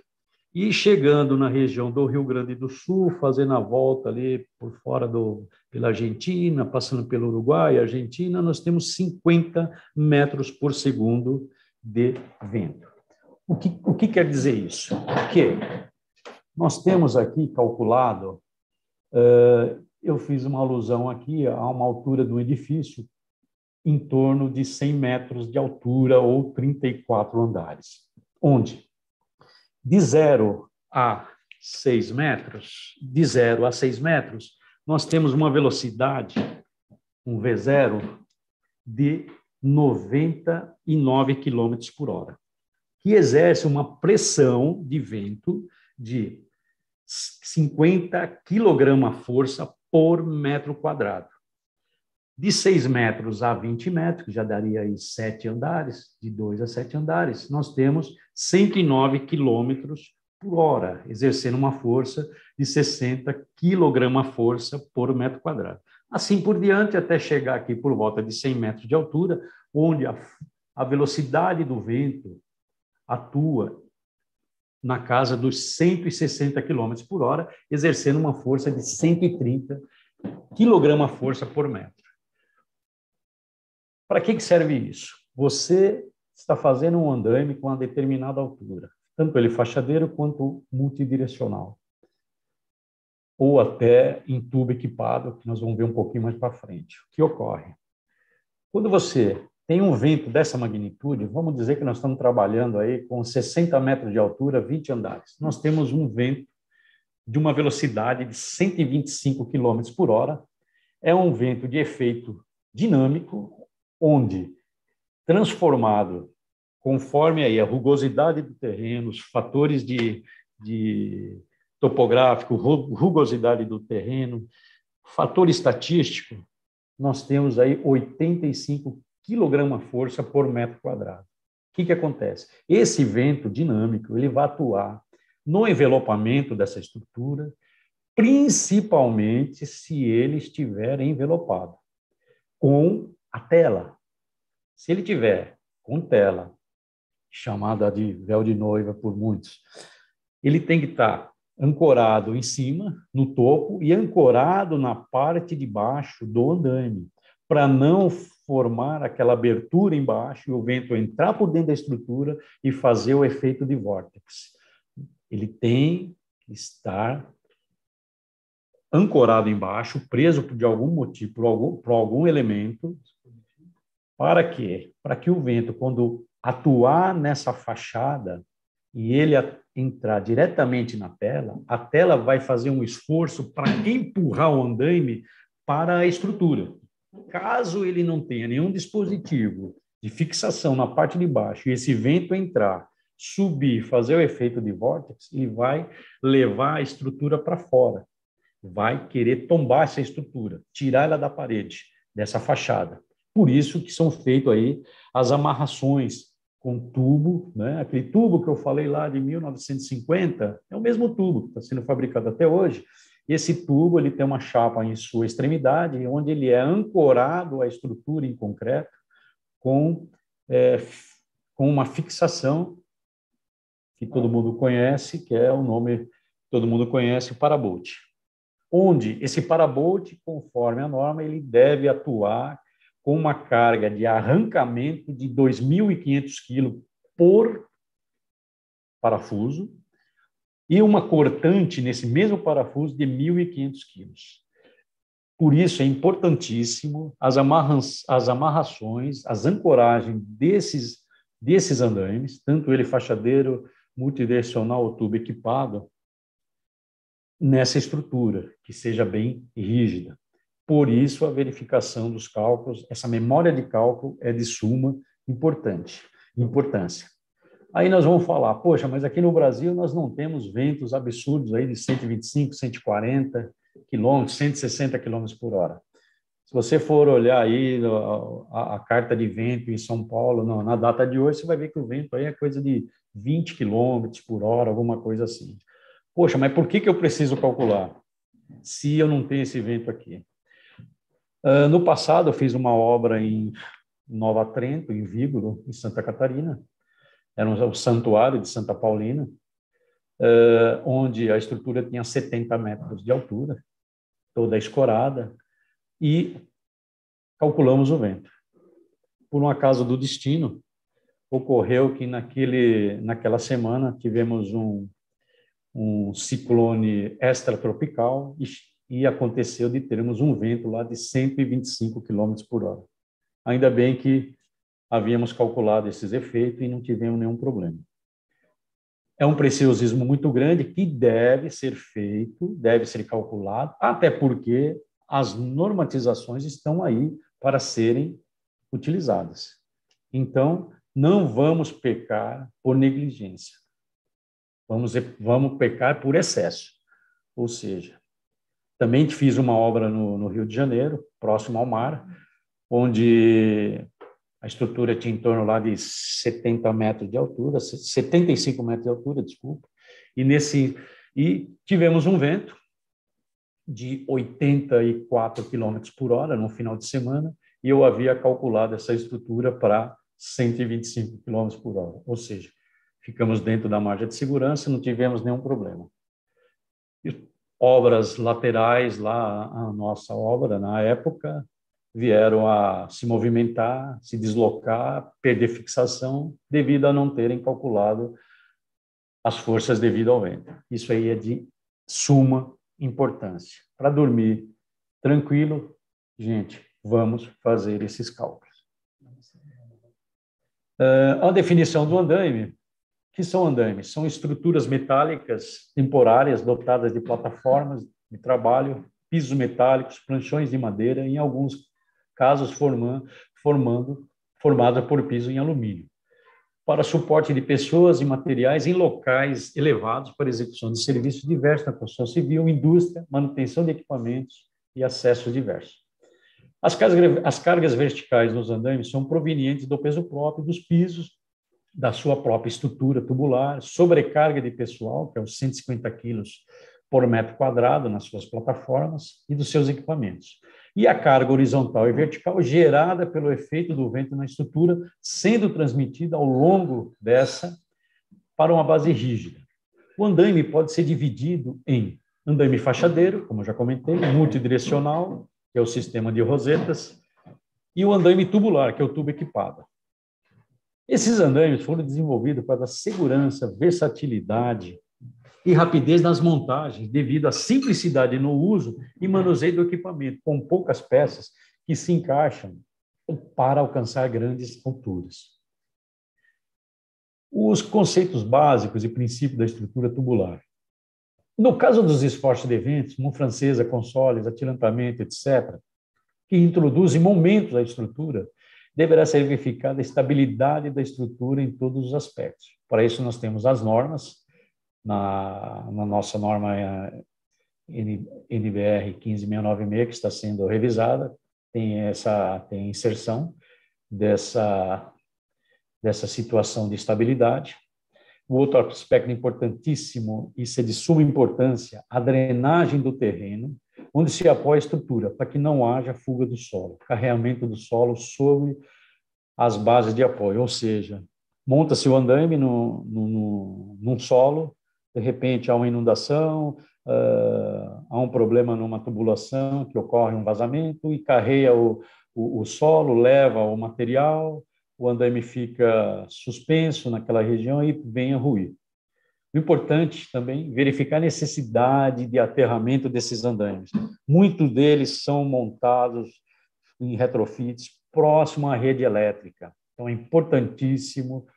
[SPEAKER 3] e chegando na região do Rio Grande do Sul, fazendo a volta ali por fora pela Argentina, passando pelo Uruguai, Argentina, nós temos 50 metros por segundo de vento. O que quer dizer isso? Que nós temos aqui calculado, eu fiz uma alusão aqui a uma altura do edifício em torno de 100 metros de altura ou 34 andares, onde de 0 a 6 metros, nós temos uma velocidade, um V0, de 99 km por hora, que exerce uma pressão de vento de 50 kg-força por metro quadrado. De 6 metros a 20 metros, que já daria aí 7 andares, de 2 a 7 andares, nós temos 109 km por hora, exercendo uma força de 60 kg-força por metro quadrado. Assim por diante, até chegar aqui por volta de 100 metros de altura, onde a velocidade do vento atua na casa dos 160 km por hora, exercendo uma força de 130 kg-força por metro. Para que serve isso? Você está fazendo um andaime com uma determinada altura, tanto ele fachadeiro quanto multidirecional, ou até em tubo equipado, que nós vamos ver um pouquinho mais para frente. O que ocorre? Quando você tem um vento dessa magnitude, vamos dizer que nós estamos trabalhando aí com 60 metros de altura, 20 andares. Nós temos um vento de uma velocidade de 125 km por hora. É um vento de efeito dinâmico, onde, transformado conforme aí a rugosidade do terreno, os fatores de topográfico, rugosidade do terreno, fator estatístico, nós temos aí 85 kg-força por metro quadrado. O que acontece? Esse vento dinâmico ele vai atuar no envelopamento dessa estrutura, principalmente se ele estiver envelopado com a tela. Se ele tiver com tela, chamada de véu de noiva por muitos, ele tem que estar ancorado em cima, no topo, e ancorado na parte de baixo do andaime, para não formar aquela abertura embaixo e o vento entrar por dentro da estrutura e fazer o efeito de vórtice. Ele tem que estar ancorado embaixo, preso de algum motivo, por algum elemento. Para quê? Para que o vento, quando atuar nessa fachada e ele entrar diretamente na tela, a tela vai fazer um esforço para empurrar o andaime para a estrutura. Caso ele não tenha nenhum dispositivo de fixação na parte de baixo e esse vento entrar, subir, fazer o efeito de vórtice, ele vai levar a estrutura para fora. Vai querer tombar essa estrutura, tirar ela da parede, dessa fachada. Por isso que são feitas aí as amarrações com tubo, né? Aquele tubo que eu falei lá de 1950, é o mesmo tubo que está sendo fabricado até hoje. Esse tubo ele tem uma chapa em sua extremidade, onde ele é ancorado à estrutura em concreto com uma fixação que todo mundo conhece, que é o nome que todo mundo conhece, o parabolt. Onde esse parabolt, conforme a norma, ele deve atuar com uma carga de arrancamento de 2.500 kg por parafuso e uma cortante nesse mesmo parafuso de 1.500 kg. Por isso é importantíssimo as amarrações, as ancoragens desses andaimes, tanto ele fachadeiro, multidirecional ou tubo equipado, nessa estrutura, que seja bem rígida. Por isso, a verificação dos cálculos, essa memória de cálculo é de suma importância. Aí nós vamos falar, poxa, mas aqui no Brasil nós não temos ventos absurdos aí de 125, 140 quilômetros, 160 quilômetros por hora. Se você for olhar aí a carta de vento em São Paulo, na data de hoje, você vai ver que o vento aí é coisa de 20 quilômetros por hora, alguma coisa assim. Poxa, mas por que eu preciso calcular se eu não tenho esse vento aqui? No passado, eu fiz uma obra em Nova Trento, em Vígoro, em Santa Catarina. Era o Santuário de Santa Paulina, onde a estrutura tinha 70 metros de altura, toda escorada, e calculamos o vento. Por um acaso do destino, ocorreu que naquela semana tivemos um ciclone extratropical e aconteceu de termos um vento lá de 125 km por hora. Ainda bem que havíamos calculado esses efeitos e não tivemos nenhum problema. É um preciosismo muito grande que deve ser feito, deve ser calculado, até porque as normatizações estão aí para serem utilizadas. Então, não vamos pecar por negligência. Vamos pecar por excesso. Ou seja, também fiz uma obra no Rio de Janeiro, próximo ao mar, onde a estrutura tinha em torno lá de 70 metros de altura, 75 metros de altura, desculpa, e tivemos um vento de 84 quilômetros por hora no final de semana, e eu havia calculado essa estrutura para 125 quilômetros por hora, ou seja, ficamos dentro da margem de segurança, não tivemos nenhum problema. E obras laterais lá, a nossa obra, na época, vieram a se movimentar, se deslocar, perder fixação, devido a não terem calculado as forças devido ao vento. Isso aí é de suma importância. Para dormir tranquilo, gente, vamos fazer esses cálculos. A definição do andaime. O que são andaimes? São estruturas metálicas temporárias dotadas de plataformas de trabalho, pisos metálicos, planchões de madeira, em alguns casos formada por piso em alumínio, para suporte de pessoas e materiais em locais elevados para execução de serviços diversos na construção civil, indústria, manutenção de equipamentos e acessos diversos. As cargas verticais nos andaimes são provenientes do peso próprio dos pisos, da sua própria estrutura tubular, sobrecarga de pessoal, que é os 150 quilos por metro quadrado nas suas plataformas e dos seus equipamentos. E a carga horizontal e vertical gerada pelo efeito do vento na estrutura, sendo transmitida ao longo dessa para uma base rígida. O andaime pode ser dividido em andaime fachadeiro, como eu já comentei, multidirecional, que é o sistema de rosetas, e o andaime tubular, que é o tubo equipado. Esses andaimes foram desenvolvidos para dar segurança, versatilidade e rapidez nas montagens, devido à simplicidade no uso e manuseio do equipamento, com poucas peças que se encaixam para alcançar grandes alturas. Os conceitos básicos e princípios da estrutura tubular. No caso dos esforços de eventos, mão francesa, consoles, atilantamento, etc., que introduzem momentos à estrutura, deverá ser verificada a estabilidade da estrutura em todos os aspectos. Para isso, nós temos as normas, na nossa norma NBR 15696, que está sendo revisada, tem inserção dessa situação de estabilidade. O outro aspecto importantíssimo, isso é de suma importância, a drenagem do terreno, onde se apoia a estrutura, para que não haja fuga do solo, carregamento do solo sobre as bases de apoio, ou seja, monta-se o andaime num solo, de repente há uma inundação, há um problema numa tubulação, que ocorre um vazamento, e carrega o solo, leva o material, o andaime fica suspenso naquela região e vem a ruir. O importante também, verificar a necessidade de aterramento desses andaimes. Muitos deles são montados em retrofits próximo à rede elétrica. Então, é importantíssimo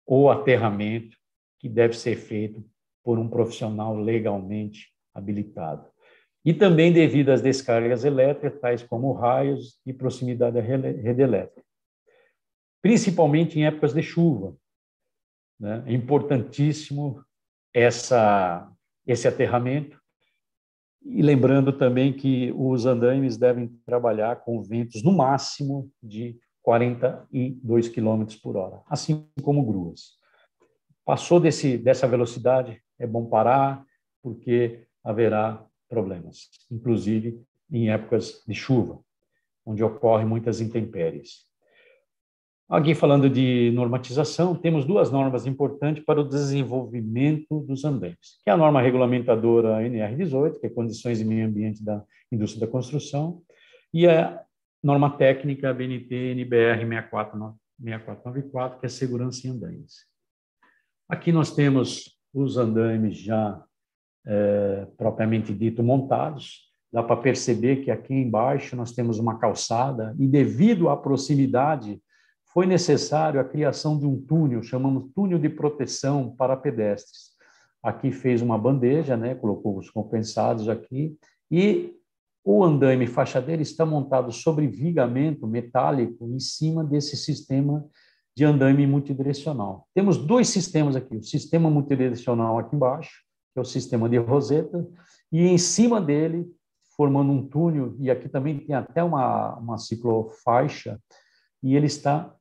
[SPEAKER 3] o aterramento, que deve ser feito por um profissional legalmente habilitado. E também devido às descargas elétricas, tais como raios e proximidade à rede elétrica. Principalmente em épocas de chuva, né? É importantíssimo esse aterramento. E lembrando também que os andaimes devem trabalhar com ventos no máximo de 42 km por hora, assim como gruas. Passou dessa velocidade, é bom parar, porque haverá problemas, inclusive em épocas de chuva, onde ocorrem muitas intempéries. Aqui, falando de normatização, temos duas normas importantes para o desenvolvimento dos andaimes, que é a norma regulamentadora NR18, que é Condições e Meio Ambiente da Indústria da Construção, e a norma técnica BNT NBR 6494, que é Segurança em Andaimes. Aqui nós temos os andaimes já propriamente dito montados. Dá para perceber que aqui embaixo nós temos uma calçada e, devido à proximidade, foi necessário a criação de um túnel, chamamos túnel de proteção para pedestres. Aqui fez uma bandeja, né, colocou os compensados aqui, e o andaime fachadeiro está montado sobre vigamento metálico em cima desse sistema de andaime multidirecional. Temos dois sistemas aqui, o sistema multidirecional aqui embaixo, que é o sistema de roseta, e em cima dele, formando um túnel, e aqui também tem até uma ciclofaixa, e ele está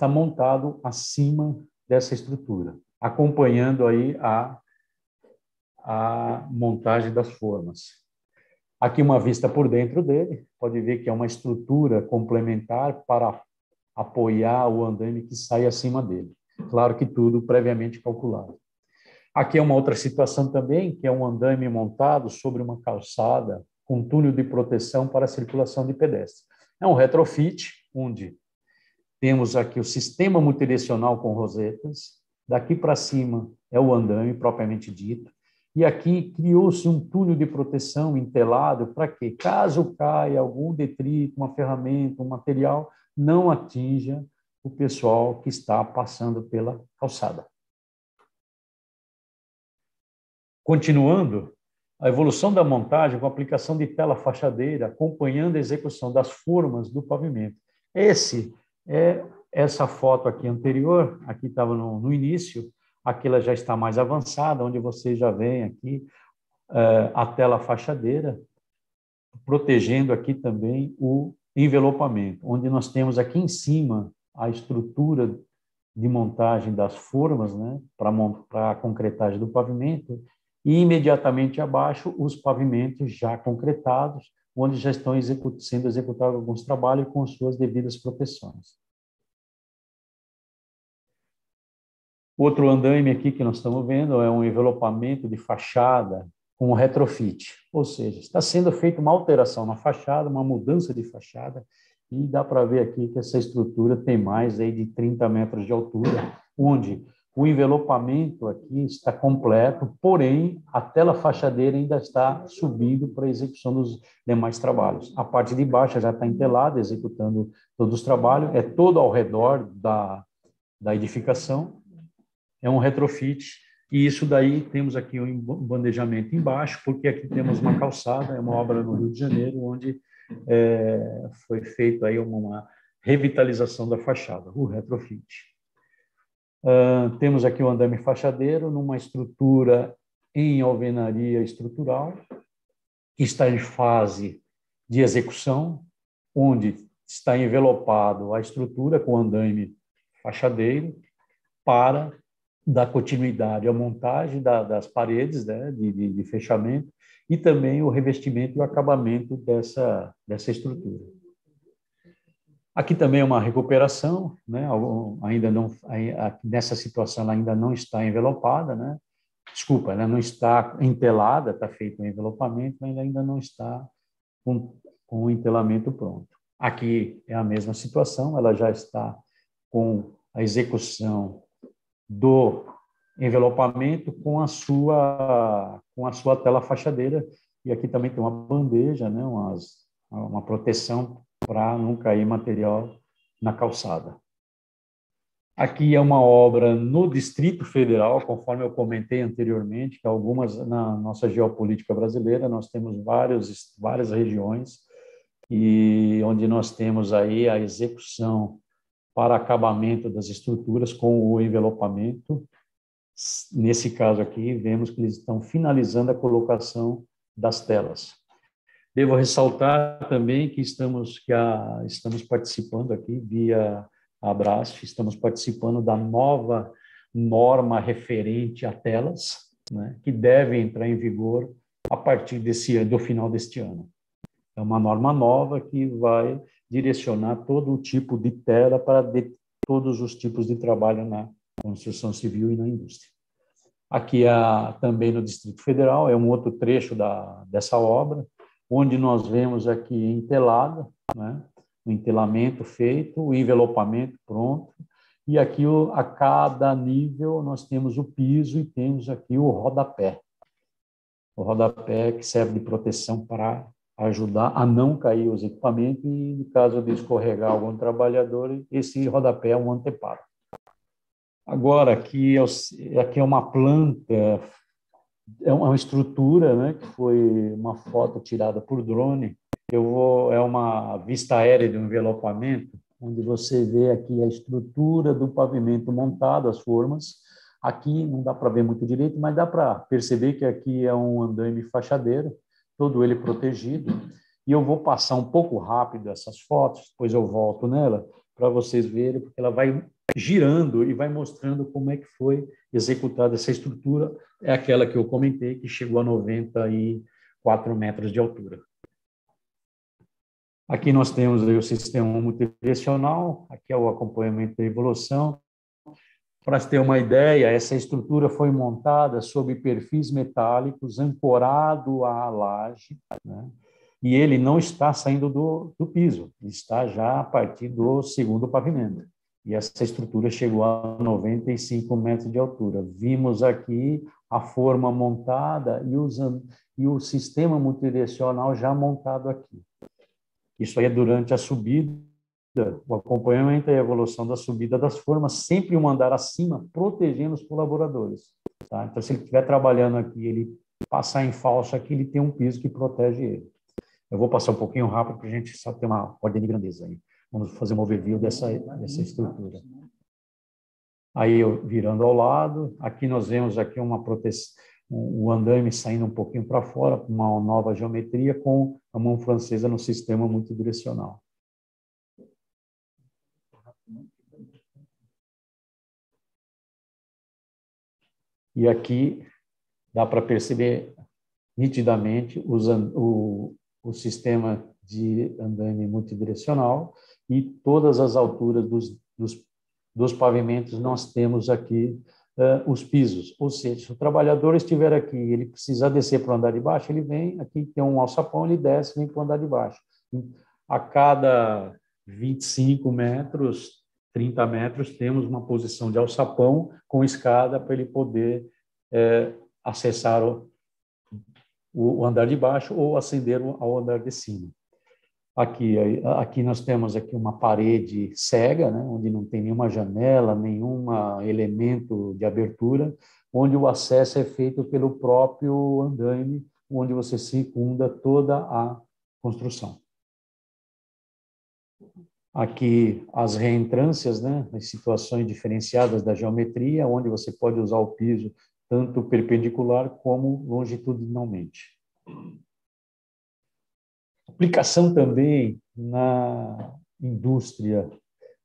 [SPEAKER 3] montado acima dessa estrutura, acompanhando aí a montagem das formas. Aqui uma vista por dentro dele, pode ver que é uma estrutura complementar para apoiar o andaime que sai acima dele. Claro que tudo previamente calculado. Aqui é uma outra situação também, que é um andaime montado sobre uma calçada com túnel de proteção para a circulação de pedestres. É um retrofit, onde temos aqui o sistema multidirecional com rosetas, daqui para cima é o andaime propriamente dito, e aqui criou-se um túnel de proteção entelado para que, caso caia algum detrito, uma ferramenta, um material, não atinja o pessoal que está passando pela calçada. Continuando, a evolução da montagem com a aplicação de tela fachadeira, acompanhando a execução das formas do pavimento. Essa foto aqui anterior, aqui estava no início, aqui ela já está mais avançada, onde você já vê aqui a tela fachadeira, protegendo aqui também o envelopamento, onde nós temos aqui em cima a estrutura de montagem das formas, né, para a concretagem do pavimento, e imediatamente abaixo os pavimentos já concretados, onde já estão sendo executados alguns trabalhos com suas devidas proteções. Outro andaime aqui que nós estamos vendo é um envelopamento de fachada com retrofit, ou seja, está sendo feita uma alteração na fachada, uma mudança de fachada, e dá para ver aqui que essa estrutura tem mais aí de 30 metros de altura, onde o envelopamento aqui está completo, porém a tela fachadeira ainda está subindo para a execução dos demais trabalhos. A parte de baixo já está entelada, executando todos os trabalhos, é todo ao redor da edificação, é um retrofit, e isso daí temos aqui um bandejamento embaixo, porque aqui temos uma calçada, é uma obra no Rio de Janeiro, onde foi feita aí uma revitalização da fachada, o retrofit. Temos aqui o andaime fachadeiro numa estrutura em alvenaria estrutural, que está em fase de execução, onde está envelopado a estrutura com andaime fachadeiro para dar continuidade à montagem das paredes, né, de fechamento, e também o revestimento e o acabamento dessa estrutura. Aqui também é uma recuperação, né? Ainda não, nessa situação ela ainda não está envelopada, né? Desculpa, ela não está entelada, está feito o envelopamento, mas ainda não está com o entelamento pronto. Aqui é a mesma situação, ela já está com a execução do envelopamento com a sua tela fachadeira, e aqui também tem uma bandeja, né? Uma proteção para não cair material na calçada. Aqui é uma obra no Distrito Federal, conforme eu comentei anteriormente, que algumas, na nossa geopolítica brasileira, nós temos várias regiões, e onde nós temos aí a execução para acabamento das estruturas com o envelopamento. Nesse caso aqui, vemos que eles estão finalizando a colocação das telas. Devo ressaltar também que estamos participando aqui via Abrasf, estamos participando da nova norma referente a telas, né, que deve entrar em vigor a partir do final deste ano. É uma norma nova que vai direcionar todo o tipo de tela para todos os tipos de trabalho na construção civil e na indústria. Aqui também no Distrito Federal, é um outro trecho dessa obra, onde nós vemos aqui entelada, né, o entelamento feito, o envelopamento pronto, e aqui a cada nível nós temos o piso e temos aqui o rodapé. O rodapé que serve de proteção para ajudar a não cair os equipamentos e, no caso de escorregar algum trabalhador, esse rodapé é um anteparo. Agora, aqui é uma planta, é uma estrutura, né, que foi uma foto tirada por drone. É uma vista aérea de um envelopamento, onde você vê aqui a estrutura do pavimento montado, as formas. Aqui não dá para ver muito direito, mas dá para perceber que aqui é um andaime fachadeiro, todo ele protegido. E eu vou passar um pouco rápido essas fotos, depois eu volto nela, para vocês verem, porque ela vai girando e vai mostrando como é que foi executada essa estrutura. É aquela que eu comentei, que chegou a 94 metros de altura. Aqui nós temos o sistema multidirecional, aqui é o acompanhamento da evolução. Para se ter uma ideia, essa estrutura foi montada sob perfis metálicos, ancorado à laje, né? E ele não está saindo do piso, está já a partir do segundo pavimento. E essa estrutura chegou a 95 metros de altura. Vimos aqui a forma montada e o sistema multidirecional já montado aqui. Isso aí é durante a subida, o acompanhamento e a evolução da subida das formas, sempre um andar acima, protegendo os colaboradores. Tá? Então, se ele estiver trabalhando aqui, ele passar em falso aqui, ele tem um piso que protege ele. Eu vou passar um pouquinho rápido para a gente só ter uma ordem de grandeza aí. Vamos fazer um overview dessa estrutura. Aí, eu virando ao lado, aqui nós vemos aqui uma proteção, o andaime saindo um pouquinho para fora, uma nova geometria com a mão francesa no sistema multidirecional. E aqui dá para perceber nitidamente o sistema de andaime multidirecional e todas as alturas dos pavimentos nós temos aqui os pisos, ou seja, se o trabalhador estiver aqui, ele precisar descer para o andar de baixo, ele vem, aqui tem um alçapão, ele desce, vem para o andar de baixo. A cada 25 metros, 30 metros, temos uma posição de alçapão com escada para ele poder acessar o andar de baixo ou ascender ao andar de cima. Aqui nós temos aqui uma parede cega, né, onde não tem nenhuma janela, nenhum elemento de abertura, onde o acesso é feito pelo próprio andaime, onde você circunda toda a construção. Aqui as reentrâncias, né, as situações diferenciadas da geometria, onde você pode usar o piso tanto perpendicular como longitudinalmente. Aplicação também na indústria.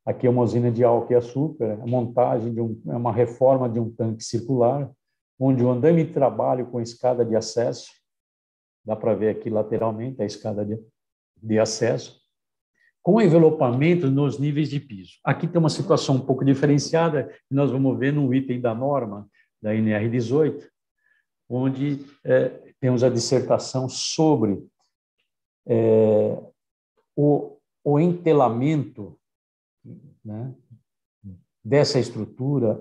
[SPEAKER 3] Aqui é uma usina de álcool e açúcar, a montagem é uma reforma de um tanque circular, onde o andaime de trabalho com escada de acesso, dá para ver aqui lateralmente a escada de acesso, com envelopamento nos níveis de piso. Aqui tem uma situação um pouco diferenciada, que nós vamos ver no item da norma, da NR18, onde temos a dissertação sobre o entelamento, né, dessa estrutura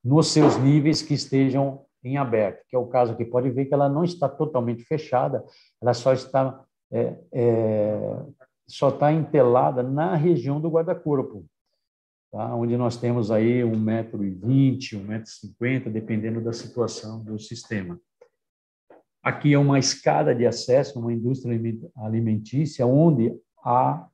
[SPEAKER 3] nos seus níveis que estejam em aberto, que é o caso aqui. Pode ver que ela não está totalmente fechada, ela só está entelada na região do guarda-corpo. tá? Onde nós temos aí 1,20 m, 1,50 m, dependendo da situação do sistema. Aqui é uma escada de acesso, uma indústria alimentícia, onde a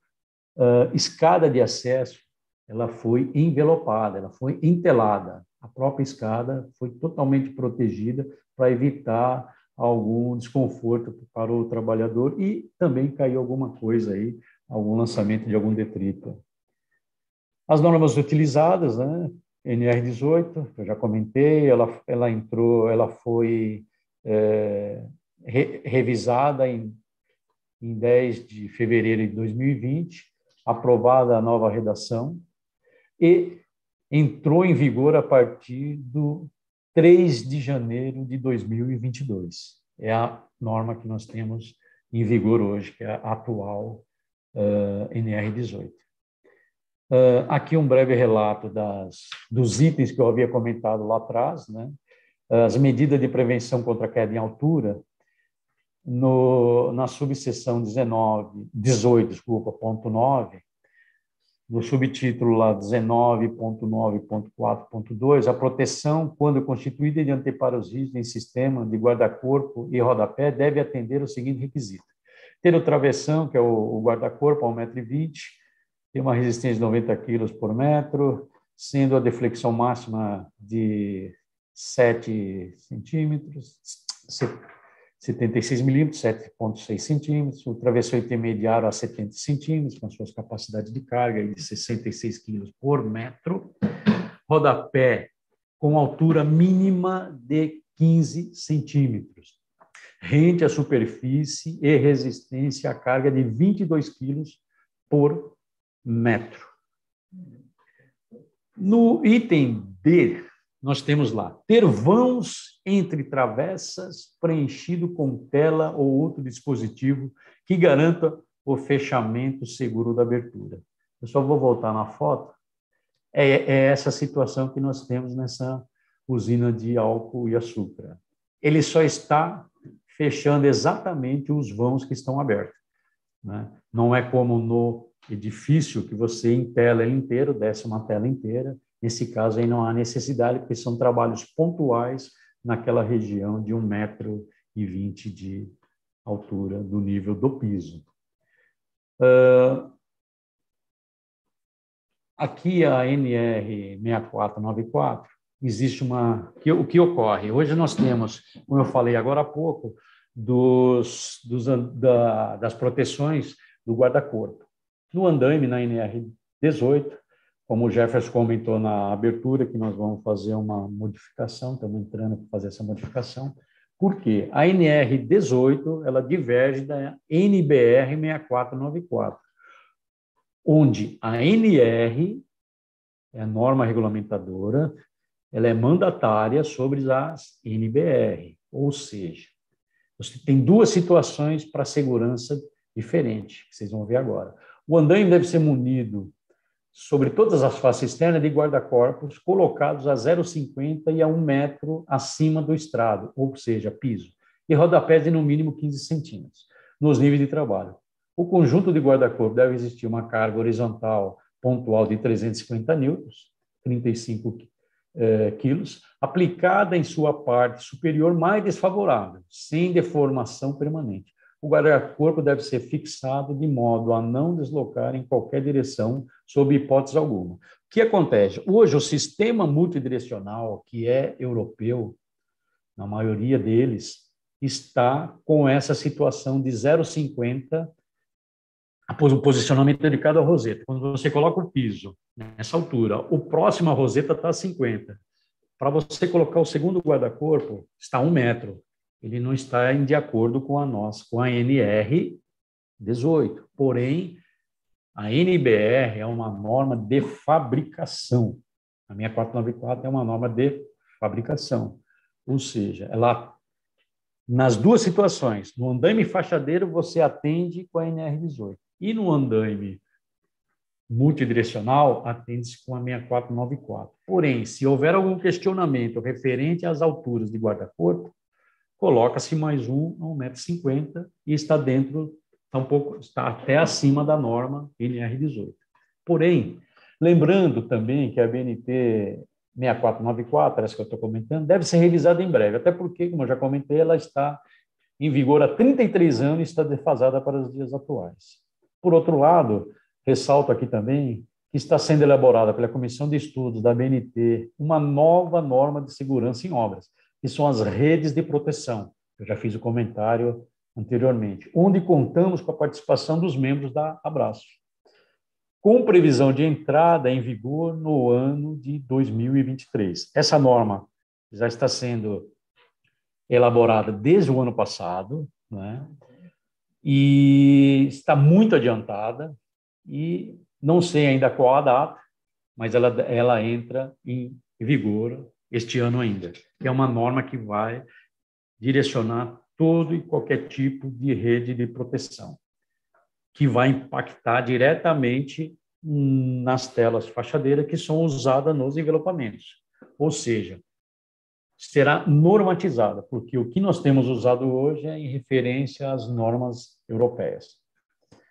[SPEAKER 3] escada de acesso ela foi envelopada, ela foi entelada. A própria escada foi totalmente protegida para evitar algum desconforto para o trabalhador e também caiu alguma coisa aí, algum lançamento de algum detrito. As normas utilizadas, né? NR18, que eu já comentei, ela foi revisada em 10 de fevereiro de 2020, aprovada a nova redação e entrou em vigor a partir do 3 de janeiro de 2022. É a norma que nós temos em vigor hoje, que é a atual NR18. Aqui um breve relato dos itens que eu havia comentado lá atrás, né? As medidas de prevenção contra a queda em altura, na subseção 18.9, no subtítulo lá 19.9.4.2, a proteção, quando constituída de anteparos rígidos em sistema de guarda-corpo e rodapé, deve atender o seguinte requisito: ter o travessão, que é o guarda-corpo, a 1,20 m, tem uma resistência de 90 kg por metro, sendo a deflexão máxima de 7 centímetros, 76 milímetros, 7,6 centímetros, o travessão intermediário a 70 centímetros, com suas capacidades de carga de 66 quilos por metro, rodapé com altura mínima de 15 centímetros, rente à superfície e resistência à carga de 22 quilos por metro. No item D, nós temos lá, ter vãos entre travessas preenchido com tela ou outro dispositivo que garanta o fechamento seguro da abertura. Eu só vou voltar na foto. É essa situação que nós temos nessa usina de álcool e açúcar. Ele só está fechando exatamente os vãos que estão abertos, né? Não é como no edifício que você entela ele inteiro, desce uma tela inteira. Nesse caso, aí não há necessidade, porque são trabalhos pontuais naquela região de 1,20 m de altura do nível do piso. Aqui a NR6494, existe o que ocorre? Hoje nós temos, como eu falei agora há pouco, das proteções do guarda-corpo. No andaime, na NR18, como o Jefferson comentou na abertura, que nós vamos fazer uma modificação, estamos entrando para fazer essa modificação. Por quê? A NR18, ela diverge da NBR 6494, onde a NR é a norma regulamentadora, ela é mandatária sobre as NBR, ou seja, você tem duas situações para segurança diferentes, que vocês vão ver agora. O andaime deve ser munido sobre todas as faces externas de guarda-corpos colocados a 0,50 e a 1 metro acima do estrado, ou seja, piso, e rodapés de no mínimo 15 centímetros, nos níveis de trabalho. O conjunto de guarda-corpo deve existir uma carga horizontal pontual de 350 newtons, 35 quilos, aplicada em sua parte superior mais desfavorável, sem deformação permanente. O guarda-corpo deve ser fixado de modo a não deslocar em qualquer direção, sob hipótese alguma. O que acontece? Hoje, o sistema multidirecional, que é europeu, na maioria deles, está com essa situação de 0,50 o posicionamento de cada roseta. Quando você coloca o piso nessa altura, o próximo roseta está a 50. Para você colocar o segundo guarda-corpo, está a 1 metro. Ele não está de acordo com a NR18. Porém, a NBR é uma norma de fabricação. A 6494 é uma norma de fabricação. Ou seja, ela, nas duas situações, no andaime fachadeiro, você atende com a NR18. E no andaime multidirecional, atende-se com a 6494. Porém, se houver algum questionamento referente às alturas de guarda-corpo, coloca-se mais um a 1,50 m e está dentro, está até acima da norma NR18. Porém, Lembrando também que a BNT 6494, essa que eu estou comentando, deve ser revisada em breve, até porque, como eu já comentei, ela está em vigor há 33 anos e está defasada para os dias atuais. Por outro lado, ressalto aqui também que está sendo elaborada pela Comissão de Estudos da BNT uma nova norma de segurança em obras, que são as redes de proteção. Eu já fiz o comentário anteriormente, onde contamos com a participação dos membros da Abraço, com previsão de entrada em vigor no ano de 2023. Essa norma já está sendo elaborada desde o ano passado, né? E está muito adiantada, e não sei ainda qual a data, mas ela entra em vigor este ano ainda. É uma norma que vai direcionar todo e qualquer tipo de rede de proteção, que vai impactar diretamente nas telas fachadeiras que são usadas nos envelopamentos. Ou seja, será normatizada, porque o que nós temos usado hoje é em referência às normas europeias.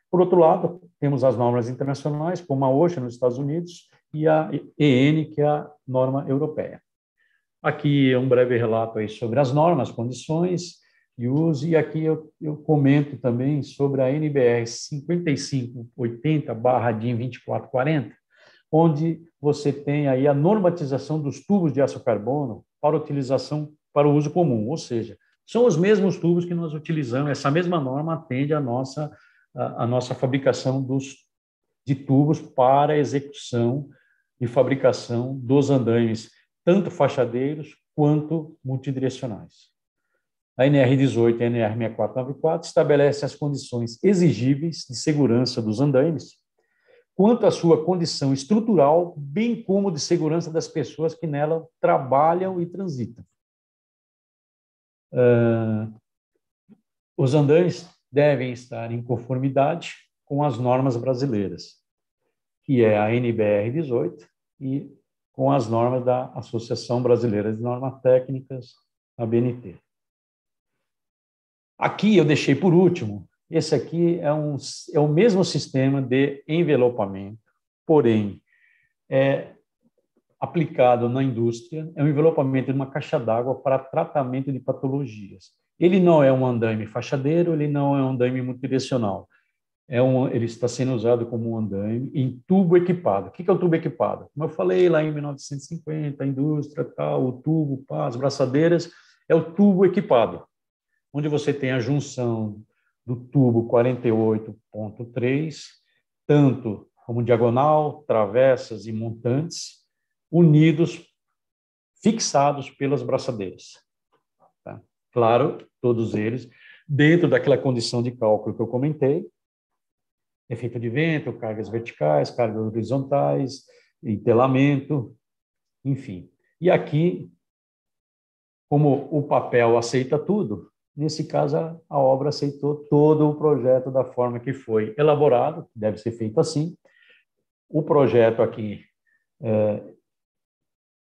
[SPEAKER 3] Por outro lado, temos as normas internacionais, como a OSHA nos Estados Unidos e a EN, que é a norma europeia. Aqui é um breve relato aí sobre as normas, condições e uso, e aqui eu comento também sobre a NBR 5580/DIN 2440, onde você tem aí a normatização dos tubos de aço carbono para utilização para o uso comum, ou seja, são os mesmos tubos que nós utilizamos, essa mesma norma atende a nossa fabricação de tubos para execução e fabricação dos andaimes, tanto fachadeiros quanto multidirecionais. A NR18 e a NR 6494 estabelece as condições exigíveis de segurança dos andaimes, quanto à sua condição estrutural, bem como de segurança das pessoas que nela trabalham e transitam. Os andaimes devem estar em conformidade com as normas brasileiras, que é a NBR 18, e com as normas da Associação Brasileira de Normas Técnicas, a BNT. Aqui eu deixei por último, esse aqui é o mesmo sistema de envelopamento, porém, aplicado na indústria, é um envelopamento de uma caixa d'água para tratamento de patologias. Ele não é um andaime fachadeiro, ele não é um andaime multidirecional. Ele está sendo usado como um andaime em tubo equipado. O que é o tubo equipado? Como eu falei lá em 1950, a indústria, tal, o tubo, as braçadeiras, é o tubo equipado, onde você tem a junção do tubo 48.3, tanto como diagonal, travessas e montantes, unidos, fixados pelas braçadeiras. Tá? Claro, todos eles, dentro daquela condição de cálculo que eu comentei, efeito de vento, cargas verticais, cargas horizontais, entelamento, enfim. E aqui, como o papel aceita tudo, nesse caso a obra aceitou todo o projeto da forma que foi elaborado, deve ser feito assim. O projeto aqui,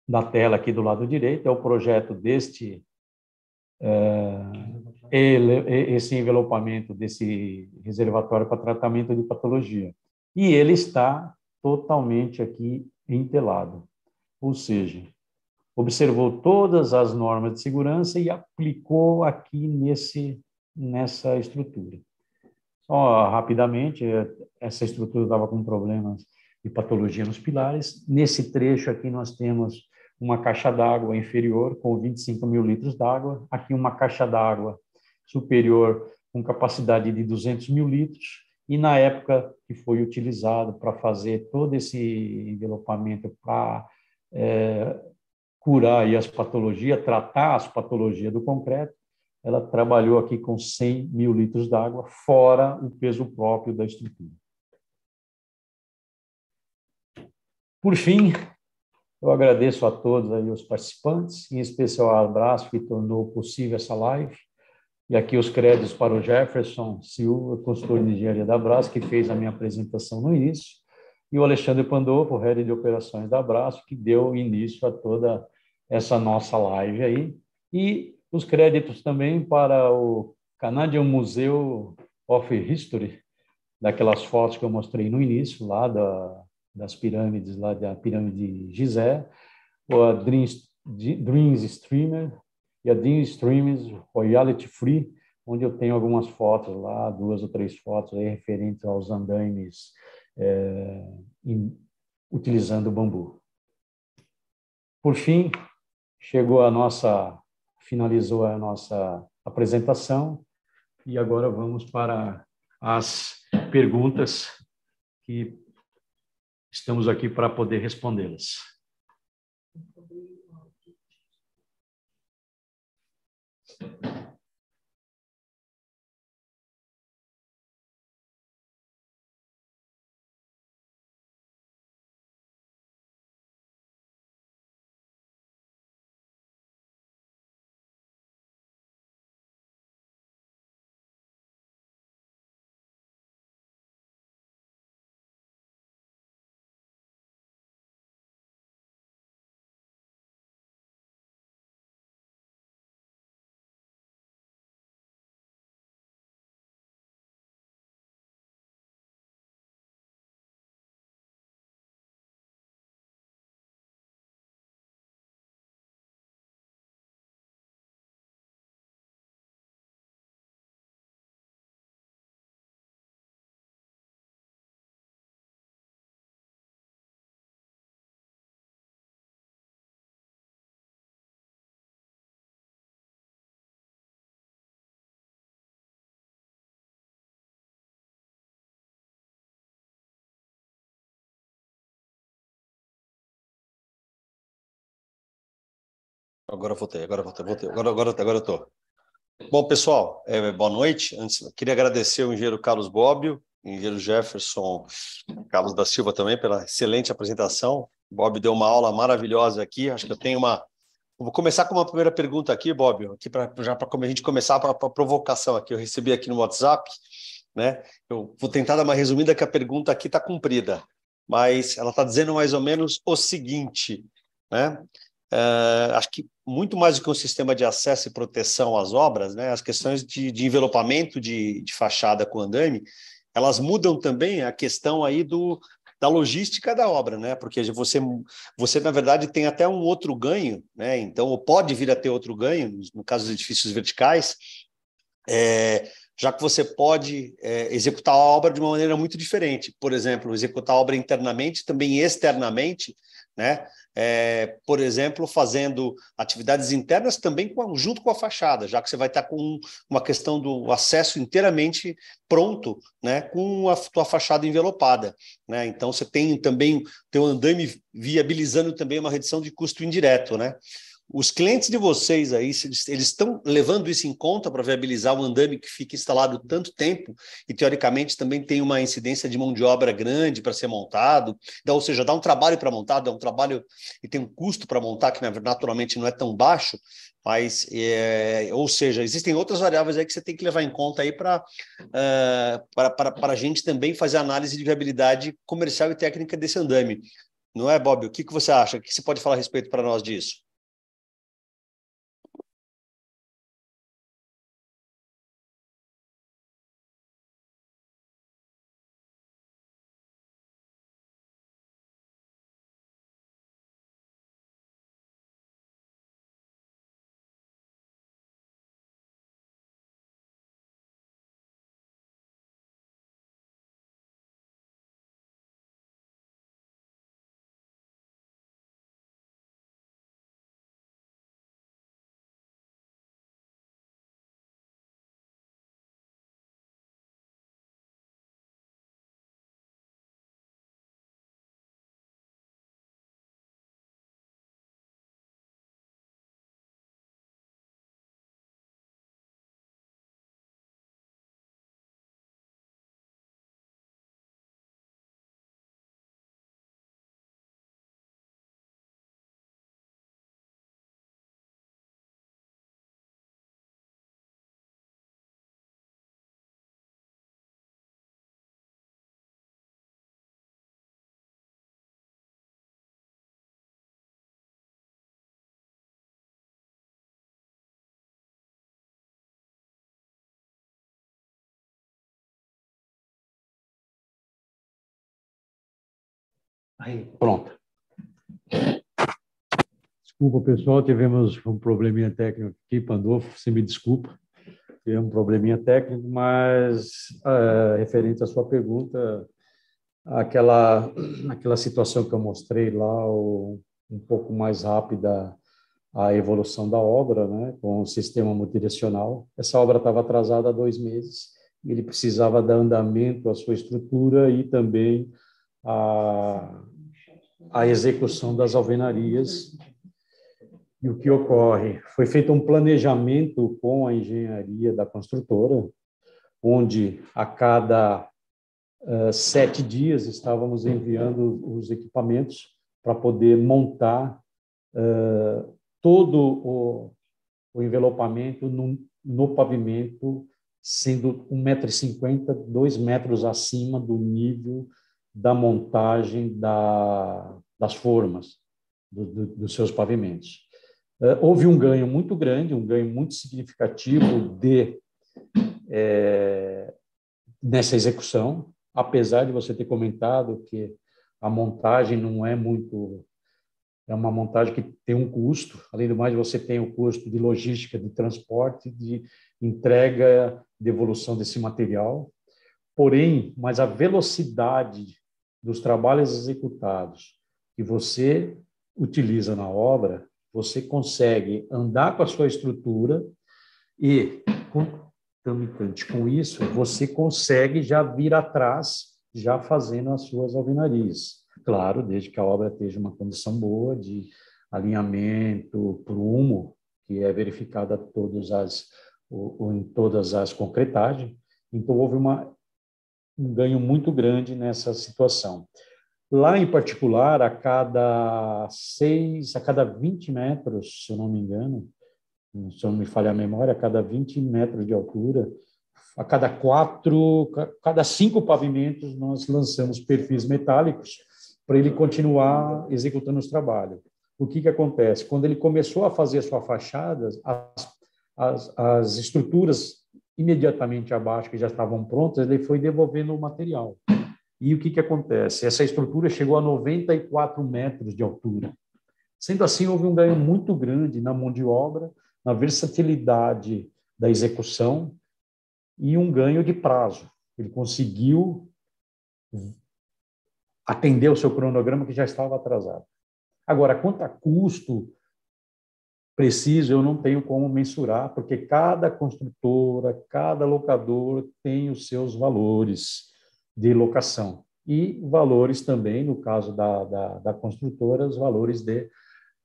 [SPEAKER 3] na tela aqui do lado direito, é o projeto deste esse envelopamento desse reservatório para tratamento de patologia. E ele está totalmente aqui entelado, ou seja, observou todas as normas de segurança e aplicou aqui nessa estrutura. Só rapidamente, essa estrutura estava com problemas de patologia nos pilares. Nesse trecho aqui nós temos uma caixa d'água inferior com 25 mil litros d'água, aqui uma caixa d'água superior com capacidade de 200 mil litros, e na época que foi utilizado para fazer todo esse envelopamento para curar aí as patologias, tratar as patologias do concreto, ela trabalhou aqui com 100 mil litros d'água, fora o peso próprio da estrutura. Por fim, eu agradeço a todos aí os participantes, em especial ao Abraço, que tornou possível essa live, e aqui os créditos para o Jefferson Silva, consultor de engenharia da Abraço, que fez a minha apresentação no início, e o Alexandre Pandolfo, head de operações da Abraço, que deu início a toda essa nossa live aí, e os créditos também para o Canadian Museum of History, daquelas fotos que eu mostrei no início, lá das pirâmides, lá da pirâmide de Gizé, ou a Dreams Streamer e a Dream Streams Royalty Free, onde eu tenho algumas fotos lá, 2 ou 3 fotos aí referentes aos andaimes utilizando o bambu. Por fim, finalizou a nossa apresentação e agora vamos para as perguntas que estamos aqui para poder respondê-las.
[SPEAKER 1] Agora voltei, agora eu estou. Bom, pessoal, boa noite. Antes, queria agradecer o engenheiro Carlos Bobbio, o engenheiro Jefferson Carlos da Silva também pela excelente apresentação. O Bobbio deu uma aula maravilhosa aqui. Acho que eu tenho uma... Vou começar com uma primeira pergunta aqui, Bobbio, aqui para a gente começar para a provocação aqui. Eu recebi aqui no WhatsApp, né? Eu vou tentar dar uma resumida que a pergunta aqui está cumprida, mas ela está dizendo mais ou menos o seguinte, né? Acho que muito mais do que um sistema de acesso e proteção às obras, né, as questões de envelopamento de fachada com andaime, elas mudam também a questão aí da logística da obra, né, porque você, na verdade, tem até um outro ganho, né, então, ou pode vir a ter outro ganho, no caso dos edifícios verticais, já que você pode executar a obra de uma maneira muito diferente. Por exemplo, executar a obra internamente, também externamente, né? Por exemplo, fazendo atividades internas também junto com a fachada, já que você vai estar com uma questão do acesso inteiramente pronto, né? Com a tua fachada envelopada, né? Então, você tem também teu andaime viabilizando também uma redução de custo indireto, né? Os clientes de vocês aí, eles estão levando isso em conta para viabilizar o andame que fica instalado tanto tempo e, teoricamente, também tem uma incidência de mão de obra grande para ser montado, então, ou seja, dá um trabalho para montar, dá um trabalho e tem um custo para montar que, naturalmente, não é tão baixo, mas, ou seja, existem outras variáveis aí que você tem que levar em conta aí para a gente também fazer análise de viabilidade comercial e técnica desse andame. Não é, Bob? O que você acha? O que você pode falar a respeito para nós disso?
[SPEAKER 3] Aí, pronto. Desculpa, pessoal, tivemos um probleminha técnico aqui, Pandolfo, você me desculpa. Tivemos um probleminha técnico, mas referente à sua pergunta, aquela situação que eu mostrei lá, um pouco mais rápida a evolução da obra, né, com o sistema multidirecional. Essa obra estava atrasada há 2 meses, e ele precisava dar andamento à sua estrutura e também a execução das alvenarias. E o que ocorre? Foi feito um planejamento com a engenharia da construtora, onde a cada 7 dias estávamos enviando os equipamentos para poder montar todo o envelopamento no pavimento, sendo 1,50 m, 2 metros acima do nível da montagem das formas dos seus pavimentos. Houve um ganho muito grande, um ganho muito significativo nessa execução, apesar de você ter comentado que a montagem não é muito... É uma montagem que tem um custo, além do mais você tem o custo de logística, de transporte, de entrega, devolução desse material. Porém, mas a velocidade dos trabalhos executados que você utiliza na obra, você consegue andar com a sua estrutura e, concomitante com isso, você consegue já vir atrás, já fazendo as suas alvenarias. Claro, desde que a obra esteja uma condição boa de alinhamento, prumo, que é verificada em todas as concretagens. Então, houve um ganho muito grande nessa situação. Lá, em particular, a cada 20 metros, se eu não me engano, se eu não me falhar a memória, a cada 20 metros de altura, a cada 5 pavimentos, nós lançamos perfis metálicos para ele continuar executando os trabalhos. O que acontece? Quando ele começou a fazer a sua fachada, as estruturas imediatamente abaixo, que já estavam prontas, ele foi devolvendo o material. E o que acontece? Essa estrutura chegou a 94 metros de altura. Sendo assim, houve um ganho muito grande na mão de obra, na versatilidade da execução e um ganho de prazo. Ele conseguiu atender o seu cronograma que já estava atrasado. Agora, quanto a custo preciso, eu não tenho como mensurar, porque cada construtora, cada locador tem os seus valores de locação. E valores também, no caso da construtora, os valores de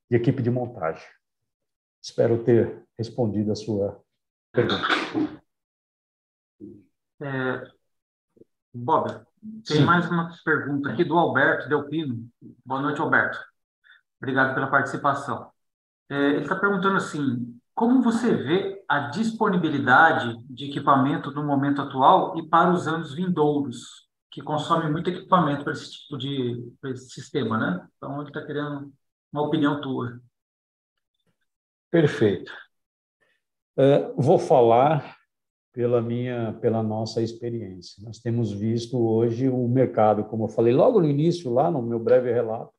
[SPEAKER 3] equipe de montagem. Espero ter respondido a sua pergunta.
[SPEAKER 2] Bob, tem mais uma pergunta aqui do Alberto Delpino. Boa noite, Alberto. Obrigado pela participação. Ele está perguntando assim, como você vê a disponibilidade de equipamento no momento atual e para os anos vindouros, que consome muito equipamento para esse tipo para esse sistema, né? Então, ele está querendo uma opinião tua.
[SPEAKER 3] Perfeito. Vou falar pela nossa experiência. Nós temos visto hoje o mercado, como eu falei logo no início, lá no meu breve relato,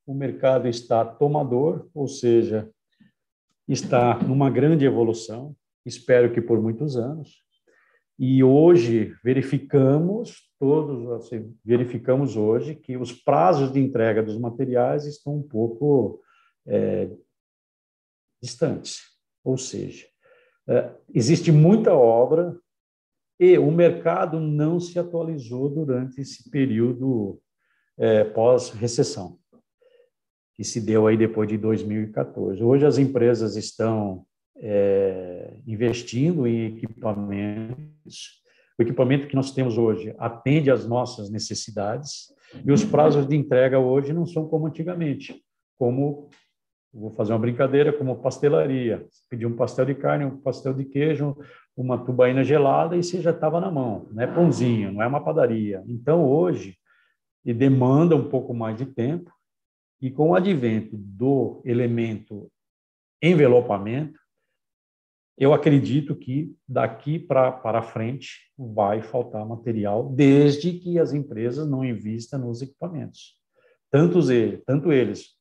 [SPEAKER 3] o mercado está tomador, ou seja, está numa grande evolução, espero que por muitos anos. E hoje verificamos hoje que os prazos de entrega dos materiais estão um pouco distantes, ou seja, existe muita obra e o mercado não se atualizou durante esse período pós-recessão, que se deu aí depois de 2014. Hoje as empresas estão investindo em equipamentos. O equipamento que nós temos hoje atende às nossas necessidades e os prazos de entrega hoje não são como antigamente, vou fazer uma brincadeira, como pastelaria. Pedir um pastel de carne, um pastel de queijo, uma tubaína gelada e você já estava na mão. Não é pãozinho, não é uma padaria. Então, hoje, e demanda um pouco mais de tempo, e com o advento do elemento envelopamento, eu acredito que daqui para frente vai faltar material, desde que as empresas não invistam nos equipamentos. tanto eles,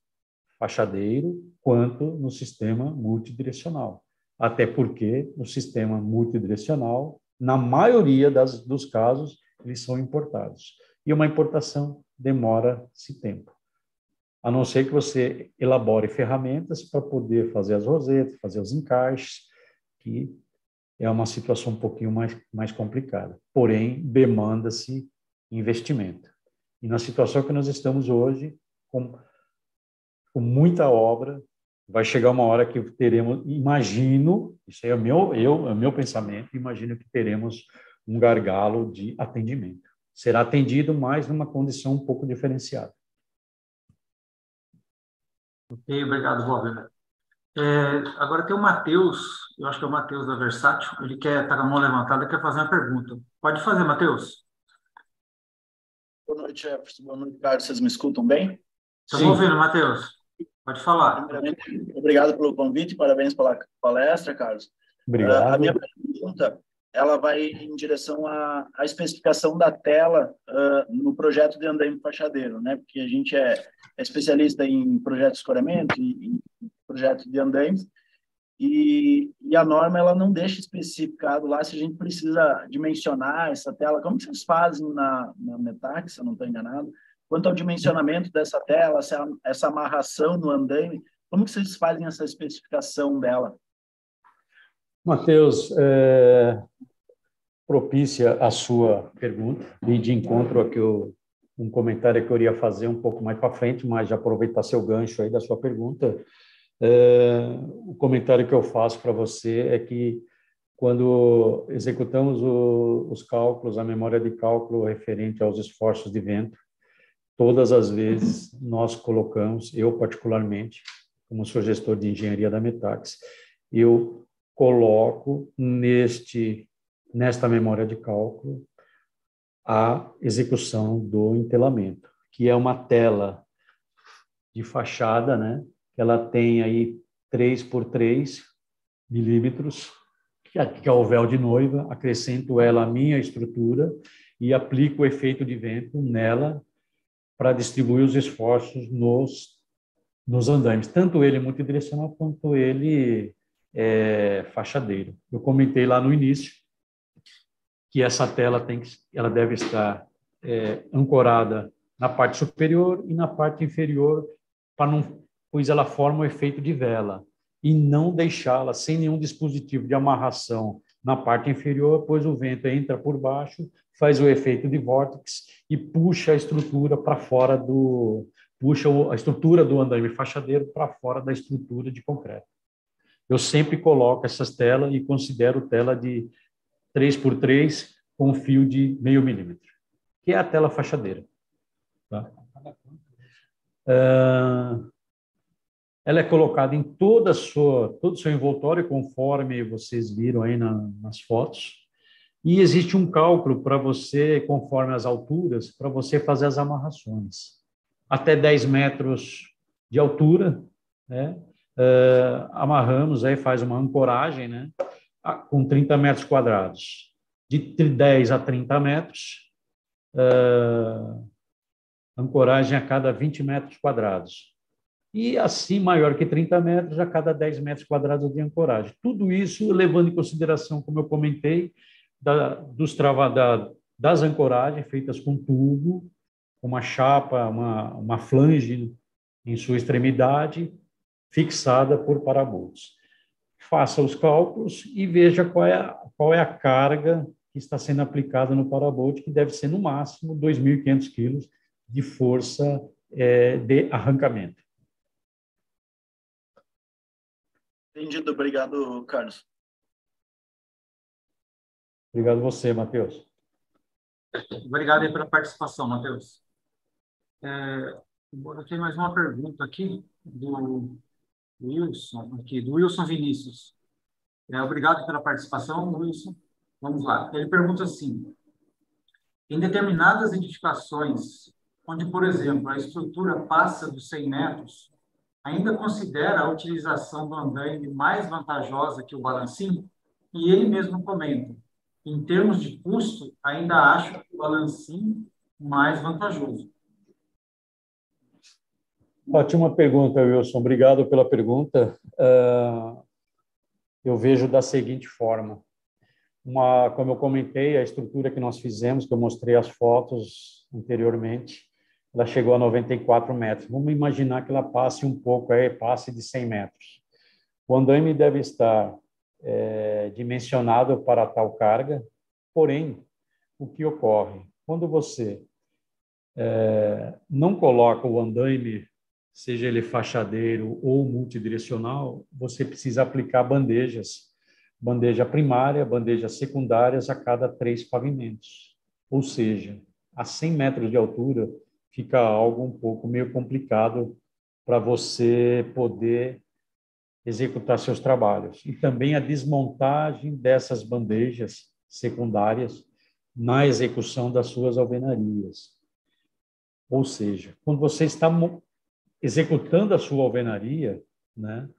[SPEAKER 3] fachadeiro, quanto no sistema multidirecional. Até porque no sistema multidirecional, na maioria dos casos, eles são importados. E uma importação demora-se tempo. A não ser que você elabore ferramentas para poder fazer as rosetas, fazer os encaixes, que é uma situação um pouquinho mais complicada. Porém, demanda-se investimento. E na situação que nós estamos hoje, com muita obra, vai chegar uma hora que teremos, imagino, isso aí é o meu pensamento, imagino que teremos um gargalo de atendimento. Será atendido, mas numa condição um pouco diferenciada.
[SPEAKER 2] Ok, obrigado, Robert. Agora tem o Matheus, eu acho que é o Matheus da Versátil, ele está com a mão levantada, quer fazer uma pergunta. Pode fazer, Matheus.
[SPEAKER 4] Boa noite, Jefferson. Boa noite, Carlos. Vocês me escutam bem?
[SPEAKER 2] Estamos ouvindo, Matheus. Pode falar.
[SPEAKER 4] Primeiramente, obrigado pelo convite, parabéns pela palestra, Carlos.
[SPEAKER 3] Obrigado.
[SPEAKER 4] A minha pergunta, ela vai em direção à especificação da tela no projeto de andaime fachadeiro, né? Porque a gente é especialista em projetos de escoramento e projeto de andaimes, e a norma ela não deixa especificado lá se a gente precisa dimensionar essa tela. Como que vocês fazem na Metax, se eu não estou enganado? Quanto ao dimensionamento dessa tela, essa amarração no andaime, como que vocês fazem essa especificação dela?
[SPEAKER 3] Matheus, propícia a sua pergunta, e de encontro a um comentário que eu iria fazer um pouco mais para frente, mas já aproveitar seu gancho aí da sua pergunta. O comentário que eu faço para você é que quando executamos os cálculos, a memória de cálculo referente aos esforços de vento, todas as vezes nós colocamos, eu particularmente, como sou gestor de engenharia da Metax, eu coloco nesta memória de cálculo a execução do entelamento, que é uma tela de fachada, né? Ela tem aí 3 por 3 milímetros, que é o véu de noiva, acrescento ela à minha estrutura e aplico o efeito de vento nela para distribuir os esforços nos andaimes, tanto ele multidirecional quanto ele fachadeiro. Eu comentei lá no início que essa tela ela deve estar ancorada na parte superior e na parte inferior, pois ela forma o efeito de vela, e não deixá-la sem nenhum dispositivo de amarração na parte inferior, pois o vento entra por baixo, faz o efeito de vórtice e puxa a estrutura para fora puxa a estrutura do andaime fachadeiro para fora da estrutura de concreto. Eu sempre coloco essas telas e considero tela de 3 por 3 com fio de 0,5 milímetro, que é a tela fachadeira. Tá? Ela é colocada em todo o seu envoltório, conforme vocês viram aí nas fotos, e existe um cálculo para você, conforme as alturas, para você fazer as amarrações. Até 10 metros de altura, né? Amarramos, aí faz uma ancoragem, né? Com 30 metros quadrados. De 10 a 30 metros, ancoragem a cada 20 metros quadrados. E assim, maior que 30 metros, a cada 10 metros quadrados de ancoragem. Tudo isso levando em consideração, como eu comentei, das ancoragens feitas com tubo, uma chapa, uma flange em sua extremidade, fixada por parabolts. Faça os cálculos e veja qual é a carga que está sendo aplicada no parabolt, que deve ser, no máximo, 2.500 quilos de força de arrancamento.
[SPEAKER 4] Entendido. Obrigado, Carlos.
[SPEAKER 3] Obrigado a você, Matheus.
[SPEAKER 2] Obrigado aí pela participação, Matheus. Eu tenho mais uma pergunta aqui do Wilson Vinícius. Obrigado pela participação, Wilson. Vamos lá. Ele pergunta assim: em determinadas edificações, onde, por exemplo, a estrutura passa dos 100 metros, ainda considera a utilização do andaime mais vantajosa que o balancinho? E ele mesmo comenta: em termos de custo, ainda acho o balancinho mais vantajoso.
[SPEAKER 3] Tinha uma pergunta, Wilson. Obrigado pela pergunta. Eu vejo da seguinte forma. Como eu comentei, a estrutura que nós fizemos, que eu mostrei as fotos anteriormente, ela chegou a 94 metros. Vamos imaginar que ela passe um pouco, passe de 100 metros. O andaime deve estar dimensionado para tal carga, porém, o que ocorre? Quando você não coloca o andaime, seja ele fachadeiro ou multidirecional, você precisa aplicar bandejas, bandeja primária, bandejas secundárias a cada 3 pavimentos. Ou seja, a 100 metros de altura fica algo um pouco meio complicado para você poder executar seus trabalhos. E também a desmontagem dessas bandejas secundárias na execução das suas alvenarias. Ou seja, quando você está executando a sua alvenaria, né,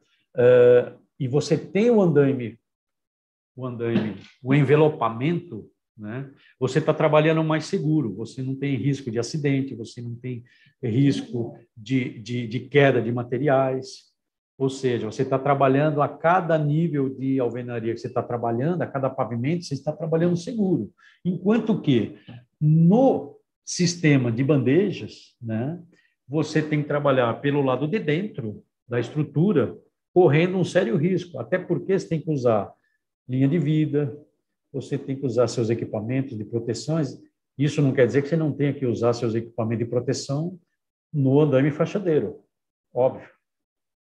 [SPEAKER 3] e você tem o andaime, o envelopamento, né, você está trabalhando mais seguro, você não tem risco de acidente, você não tem risco de queda de materiais, ou seja, você está trabalhando a cada nível de alvenaria que você está trabalhando, a cada pavimento, você está trabalhando seguro. Enquanto que no sistema de bandejas, né, você tem que trabalhar pelo lado de dentro da estrutura, correndo um sério risco, até porque você tem que usar linha de vida, você tem que usar seus equipamentos de proteções. Isso não quer dizer que você não tenha que usar seus equipamentos de proteção no andaime fachadeiro, óbvio,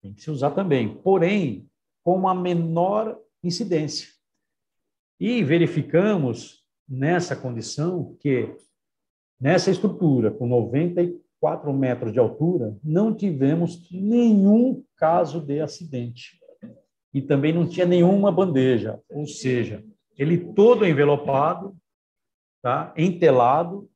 [SPEAKER 3] tem que se usar também, porém, com uma menor incidência. E verificamos nessa condição que, nessa estrutura, com 94 metros de altura, não tivemos nenhum caso de acidente. E também não tinha nenhuma bandeja, ou seja, ele todo envelopado, tá? Entelado,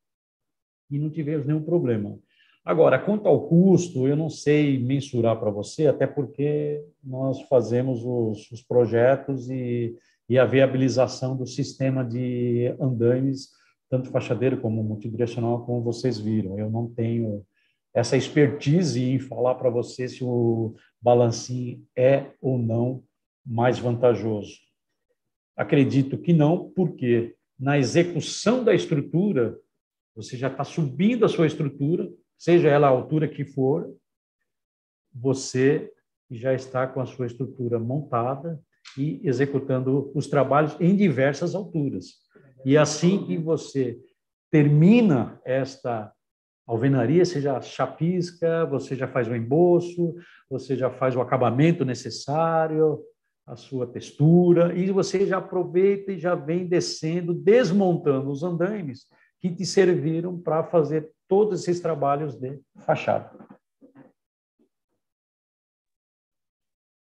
[SPEAKER 3] e não tivemos nenhum problema. Agora, quanto ao custo, eu não sei mensurar para você, até porque nós fazemos os projetos e a viabilização do sistema de andaimes, tanto fachadeiro como multidirecional, como vocês viram. Eu não tenho essa expertise em falar para você se o balancim é ou não mais vantajoso. Acredito que não, porque na execução da estrutura, você já está subindo a sua estrutura, seja ela a altura que for, você já está com a sua estrutura montada e executando os trabalhos em diversas alturas. E assim que você termina esta alvenaria, você já chapisca, você já faz o emboço, você já faz o acabamento necessário, a sua textura, e você já aproveita e já vem descendo, desmontando os andaimes que te serviram para fazer todos esses trabalhos de fachada.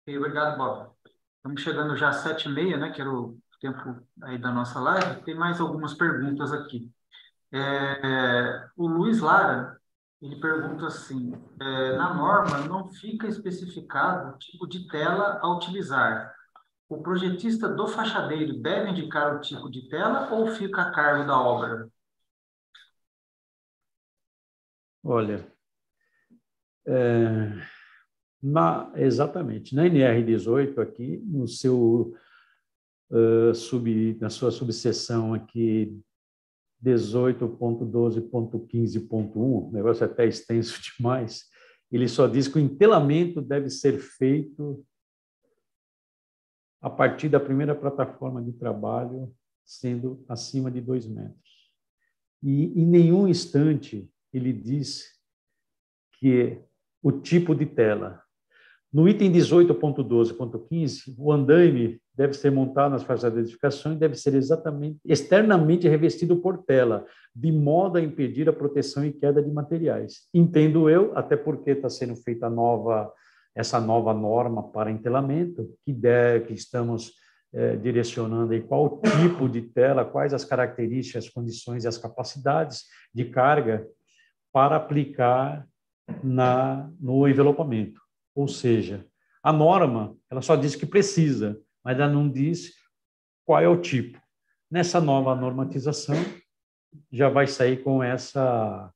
[SPEAKER 2] Obrigado, Bob. Estamos chegando já às 7h30, né, que era o tempo aí da nossa live. Tem mais algumas perguntas aqui. O Luiz Lara, ele pergunta assim, na norma não fica especificado o tipo de tela a utilizar. O projetista do fachadeiro deve indicar o tipo de tela ou fica a cargo da obra?
[SPEAKER 3] Olha, exatamente, na NR18 aqui, no seu na sua subseção aqui 18.12.15.1, o negócio é até extenso demais, ele só diz que o entelamento deve ser feito a partir da primeira plataforma de trabalho, sendo acima de 2 metros. E em nenhum instante ele diz que o tipo de tela. No item 18.12.15, o andaime deve ser montado nas fachadas de edificação e deve ser externamente revestido por tela, de modo a impedir a proteção e queda de materiais. Entendo eu, até porque está sendo feita essa nova norma para entelamento, que estamos direcionando aí qual tipo de tela, quais as características, as condições e as capacidades de carga para aplicar no envelopamento. Ou seja, a norma, ela só diz que precisa, mas ela não diz qual é o tipo. Nessa nova normatização, já vai sair com essa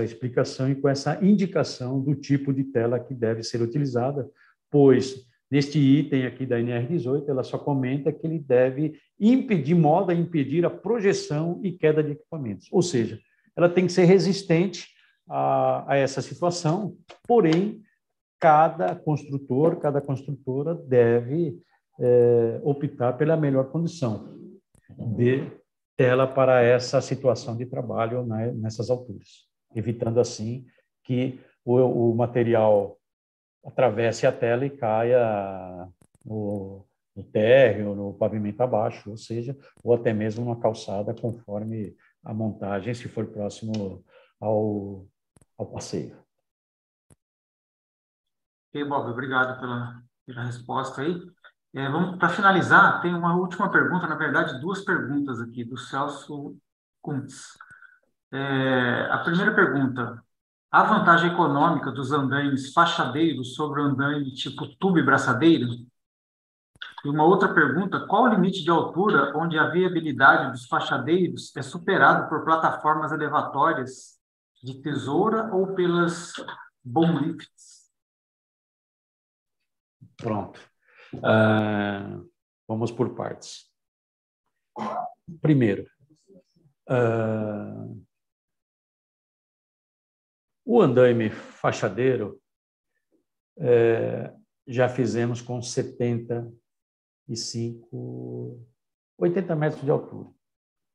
[SPEAKER 3] explicação e com essa indicação do tipo de tela que deve ser utilizada, pois neste item aqui da NR18, ela só comenta que ele deve impedir, modo a impedir a projeção e queda de equipamentos. Ou seja, ela tem que ser resistente a essa situação, porém, cada construtor, cada construtora deve optar pela melhor condição de tela para essa situação de trabalho, né, nessas alturas, evitando assim que o material atravesse a tela e caia no térreo, no pavimento abaixo, ou seja, ou até mesmo numa calçada, conforme a montagem, se for próximo ao passeio.
[SPEAKER 2] Ok, Bob, obrigado pela resposta aí. Vamos, para finalizar, tem uma última pergunta, na verdade, duas perguntas aqui, do Celso Kuntz. A primeira pergunta: a vantagem econômica dos andaimes fachadeiros sobre o andaime tipo tubo e braçadeira? E uma outra pergunta: qual o limite de altura onde a viabilidade dos fachadeiros é superado por plataformas elevatórias de tesoura ou pelas boom lifts?
[SPEAKER 3] Pronto. Vamos por partes. Primeiro, o andaime fachadeiro já fizemos com 80 metros de altura.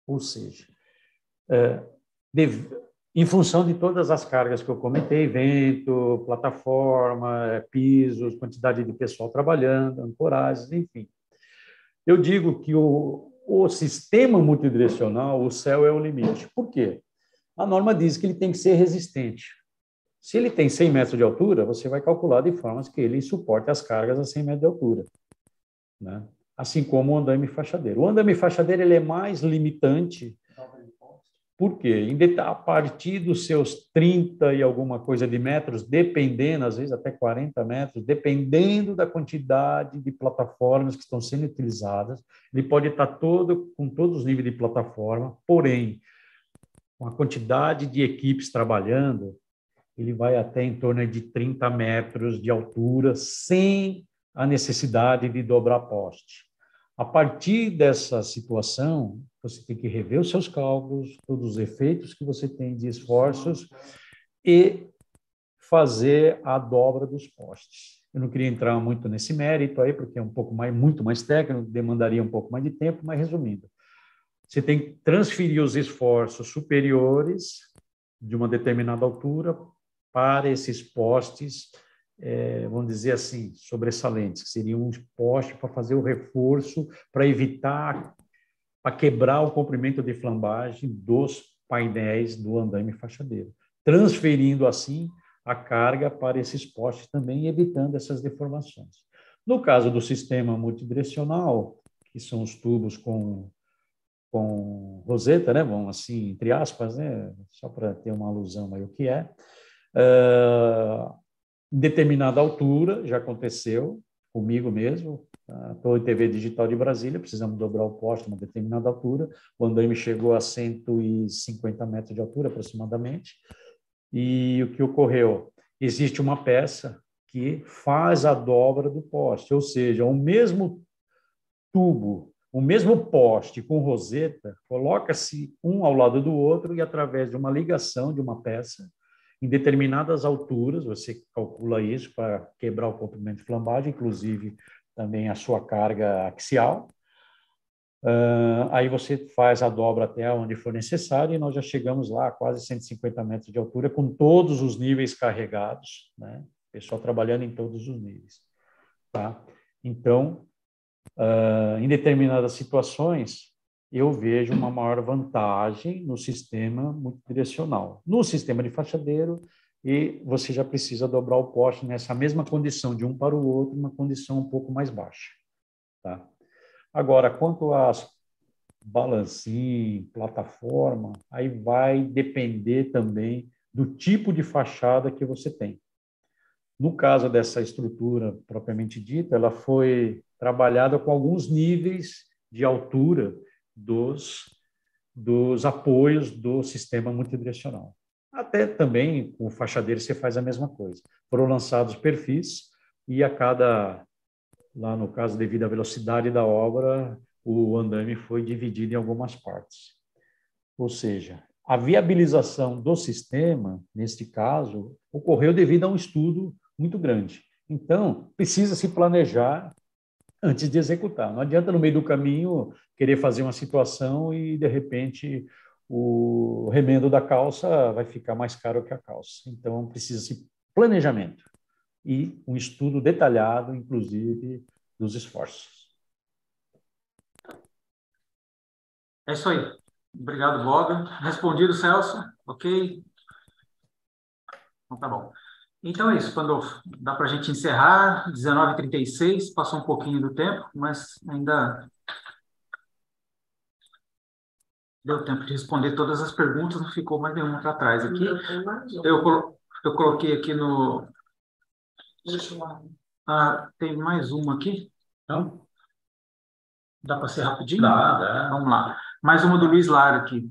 [SPEAKER 3] Ou seja, em função de todas as cargas que eu comentei, vento, plataforma, pisos, quantidade de pessoal trabalhando, ancoragens, enfim. Eu digo que o sistema multidirecional, o céu é o limite. Por quê? A norma diz que ele tem que ser resistente. Se ele tem 100 metros de altura, você vai calcular de forma que ele suporte as cargas a 100 metros de altura, né? Assim como o andaime fachadeiro. O andaime fachadeiro ele é mais limitante. Por quê? A partir dos seus 30 e alguma coisa de metros, dependendo, às vezes até 40 metros, dependendo da quantidade de plataformas que estão sendo utilizadas, ele pode estar com todos os níveis de plataforma, porém, com a quantidade de equipes trabalhando, ele vai até em torno de 30 metros de altura, sem a necessidade de dobrar poste. A partir dessa situação, você tem que rever os seus cálculos, todos os efeitos que você tem de esforços e fazer a dobra dos postes. Eu não queria entrar muito nesse mérito aí, porque é muito mais técnico, demandaria um pouco mais de tempo, mas resumindo, você tem que transferir os esforços superiores de uma determinada altura para esses postes, vamos dizer assim, sobressalentes, que seriam um poste para fazer o reforço, para evitar, para quebrar o comprimento de flambagem dos painéis do andaime fachadeiro, transferindo assim a carga para esses postes também, evitando essas deformações. No caso do sistema multidirecional, que são os tubos com roseta, né, vamos assim, entre aspas, né, só para ter uma alusão aí o que é, em determinada altura, já aconteceu comigo mesmo, a Torre TV Digital de Brasília, precisamos dobrar o poste a uma determinada altura, o andaime chegou a 150 metros de altura aproximadamente, e o que ocorreu? Existe uma peça que faz a dobra do poste, ou seja, o mesmo tubo, o mesmo poste com roseta, coloca-se um ao lado do outro e através de uma ligação de uma peça, em determinadas alturas, você calcula isso para quebrar o comprimento de flambagem, inclusive também a sua carga axial. Aí você faz a dobra até onde for necessário e nós já chegamos lá a quase 150 metros de altura, com todos os níveis carregados, né? Pessoal trabalhando em todos os níveis. Tá? Então, em determinadas situações, eu vejo uma maior vantagem no sistema multidirecional. No sistema de fachadeiro, e você já precisa dobrar o poste nessa mesma condição de um para o outro, uma condição um pouco mais baixa. Tá? Agora, quanto às balancim, plataforma, aí vai depender também do tipo de fachada que você tem. No caso dessa estrutura propriamente dita, ela foi trabalhada com alguns níveis de altura dos dos apoios do sistema multidirecional. Até também com o fachadeiro você faz a mesma coisa. Foram lançados perfis e lá no caso, devido à velocidade da obra, o andaime foi dividido em algumas partes. Ou seja, a viabilização do sistema, neste caso, ocorreu devido a um estudo muito grande. Então, precisa se planejar antes de executar. Não adianta, no meio do caminho, querer fazer uma situação e, de repente, o remendo da calça vai ficar mais caro que a calça. Então, precisa-se planejamento e um estudo detalhado, inclusive, dos esforços.
[SPEAKER 2] É isso aí. Obrigado, Bob. Respondido, Celso? Ok? Então, tá bom. Então é isso. Quando dá para a gente encerrar, 19h36, passou um pouquinho do tempo, mas ainda deu tempo de responder todas as perguntas, não ficou mais nenhuma para trás aqui. Eu coloquei aqui no... tem mais uma aqui? Não? Dá para ser rapidinho? Dá. Vamos lá. Mais uma do Luiz Lara aqui.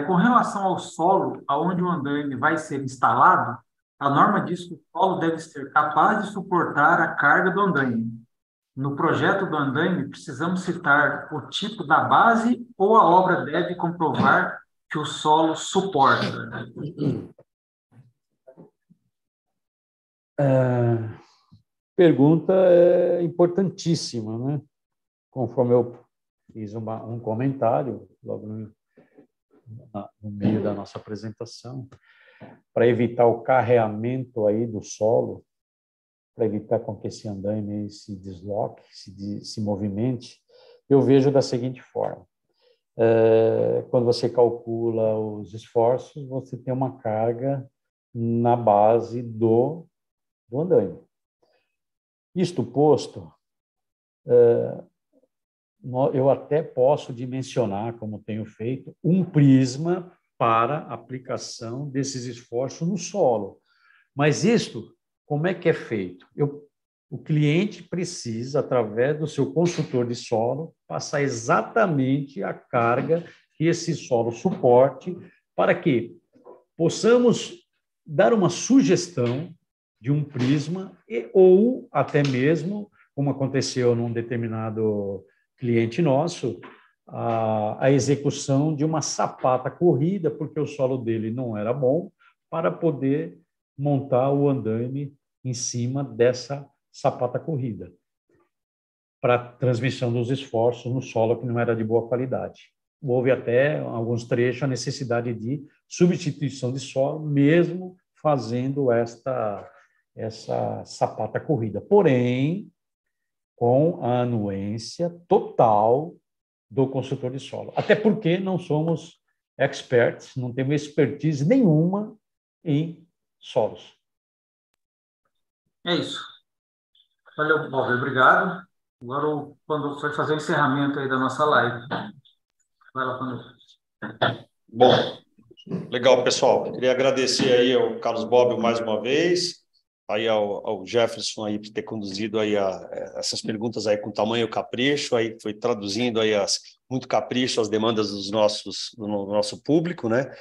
[SPEAKER 2] Com relação ao solo, aonde o andaime vai ser instalado, a norma diz que o solo deve ser capaz de suportar a carga do andaime. No projeto do andaime, precisamos citar o tipo da base ou a obra deve comprovar que o solo suporta?
[SPEAKER 3] Pergunta importantíssima, né? Conforme eu fiz um comentário logo no meio da nossa apresentação, para evitar o carreamento aí do solo, para evitar com que esse andaime se desloque, se movimente, eu vejo da seguinte forma. Quando você calcula os esforços, você tem uma carga na base do andaime. Isto posto, eu até posso dimensionar, como tenho feito, um prisma para aplicação desses esforços no solo. Mas isto, como é que é feito? O cliente precisa, através do seu consultor de solo, passar exatamente a carga que esse solo suporte para que possamos dar uma sugestão de um prisma ou até mesmo, como aconteceu num determinado cliente nosso, a execução de uma sapata corrida, porque o solo dele não era bom, para poder montar o andaime em cima dessa sapata corrida, para transmissão dos esforços no solo que não era de boa qualidade. Houve até, em alguns trechos, a necessidade de substituição de solo, mesmo fazendo essa sapata corrida. Porém, com a anuência total do consultor de solo. Até porque não somos experts, não temos expertise nenhuma em solos.
[SPEAKER 2] É isso. Valeu, Bob. Obrigado. Agora, quando for fazer o encerramento aí da nossa live. Vai lá, Quando.
[SPEAKER 1] Bom, legal, pessoal. Queria agradecer aí ao Carlos Bob mais uma vez, aí ao Jefferson aí por ter conduzido aí essas perguntas aí com tamanho capricho, aí foi traduzindo aí muito capricho as demandas do nosso público, né?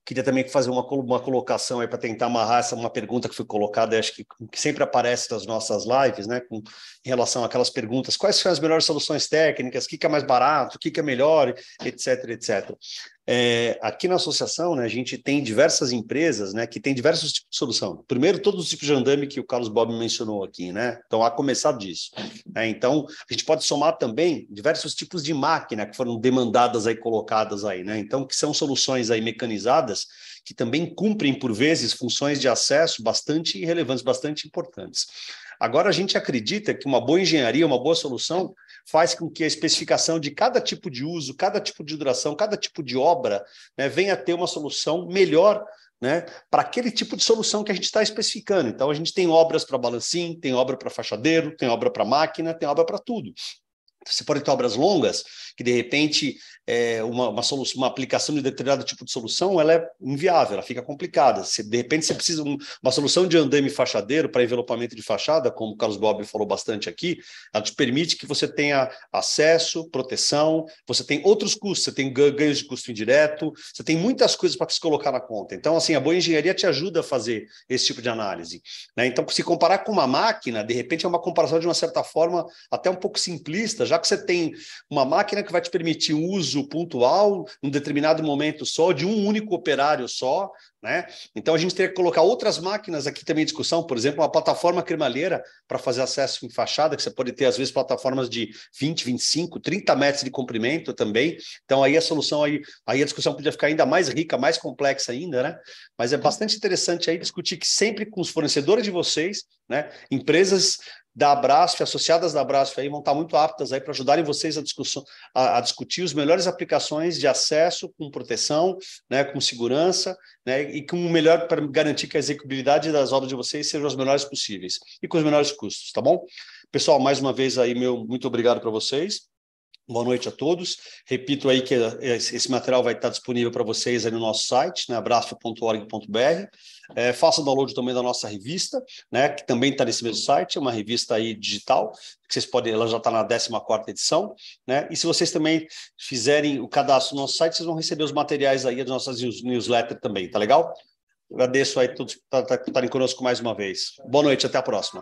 [SPEAKER 1] Queria também fazer uma colocação aí para tentar amarrar uma pergunta que foi colocada, acho que sempre aparece nas nossas lives, né? Em relação àquelas perguntas, quais são as melhores soluções técnicas, o que é mais barato, o que é melhor, etc, etc. Aqui na associação, né, a gente tem diversas empresas, né, que têm diversos tipos de solução. Primeiro, todos os tipos de andaime que o Carlos Bob mencionou aqui, né? Então, a começar disso. Então, a gente pode somar também diversos tipos de máquina que foram demandadas aí, colocadas aí, né? Então, que são soluções aí mecanizadas que também cumprem, por vezes, funções de acesso bastante relevantes, bastante importantes. Agora, a gente acredita que uma boa engenharia, uma boa solução, faz com que a especificação de cada tipo de uso, cada tipo de duração, cada tipo de obra, né, venha a ter uma solução melhor, né, para aquele tipo de solução que a gente está especificando. Então, a gente tem obras para balancim, tem obra para fachadeiro, tem obra para máquina, tem obra para tudo. Você pode ter obras longas, que de repente uma aplicação de determinado tipo de solução ela é inviável, ela fica complicada. De repente você precisa de uma solução de andaime fachadeiro para envelopamento de fachada, como o Carlos Bob falou bastante aqui, ela te permite que você tenha acesso, proteção, você tem outros custos, você tem ganhos de custo indireto, você tem muitas coisas para se colocar na conta. Então, assim, a boa engenharia te ajuda a fazer esse tipo de análise, né? Então, se comparar com uma máquina, de repente é uma comparação de uma certa forma até um pouco simplista, já que você tem uma máquina que vai te permitir um uso pontual, em um determinado momento só, de um único operário só, né? Então a gente teria que colocar outras máquinas aqui também em discussão, por exemplo, uma plataforma cremalheira para fazer acesso em fachada, que você pode ter às vezes plataformas de 20, 25, 30 metros de comprimento também. Então aí a solução, aí a discussão podia ficar ainda mais rica, mais complexa ainda, né? Mas é bastante interessante aí discutir que sempre com os fornecedores de vocês, né? Empresas da Abrasf, associadas da Abrasf aí vão estar muito aptas aí para ajudarem vocês a discutir as melhores aplicações de acesso com proteção, né, com segurança, né, e com o melhor para garantir que a execuibilidade das obras de vocês sejam as melhores possíveis e com os menores custos, tá bom? Pessoal, mais uma vez aí, muito obrigado para vocês. Boa noite a todos. Repito aí que esse material vai estar disponível para vocês aí no nosso site, né, abrasf.org.br. Faça o download também da nossa revista, né, que também está nesse mesmo site, é uma revista aí digital, que vocês podem, ela já está na 14ª edição, né? E se vocês também fizerem o cadastro no nosso site, vocês vão receber os materiais aí das nossas newsletters também, tá legal? Agradeço aí a todos por estarem conosco mais uma vez. Boa noite, até a próxima.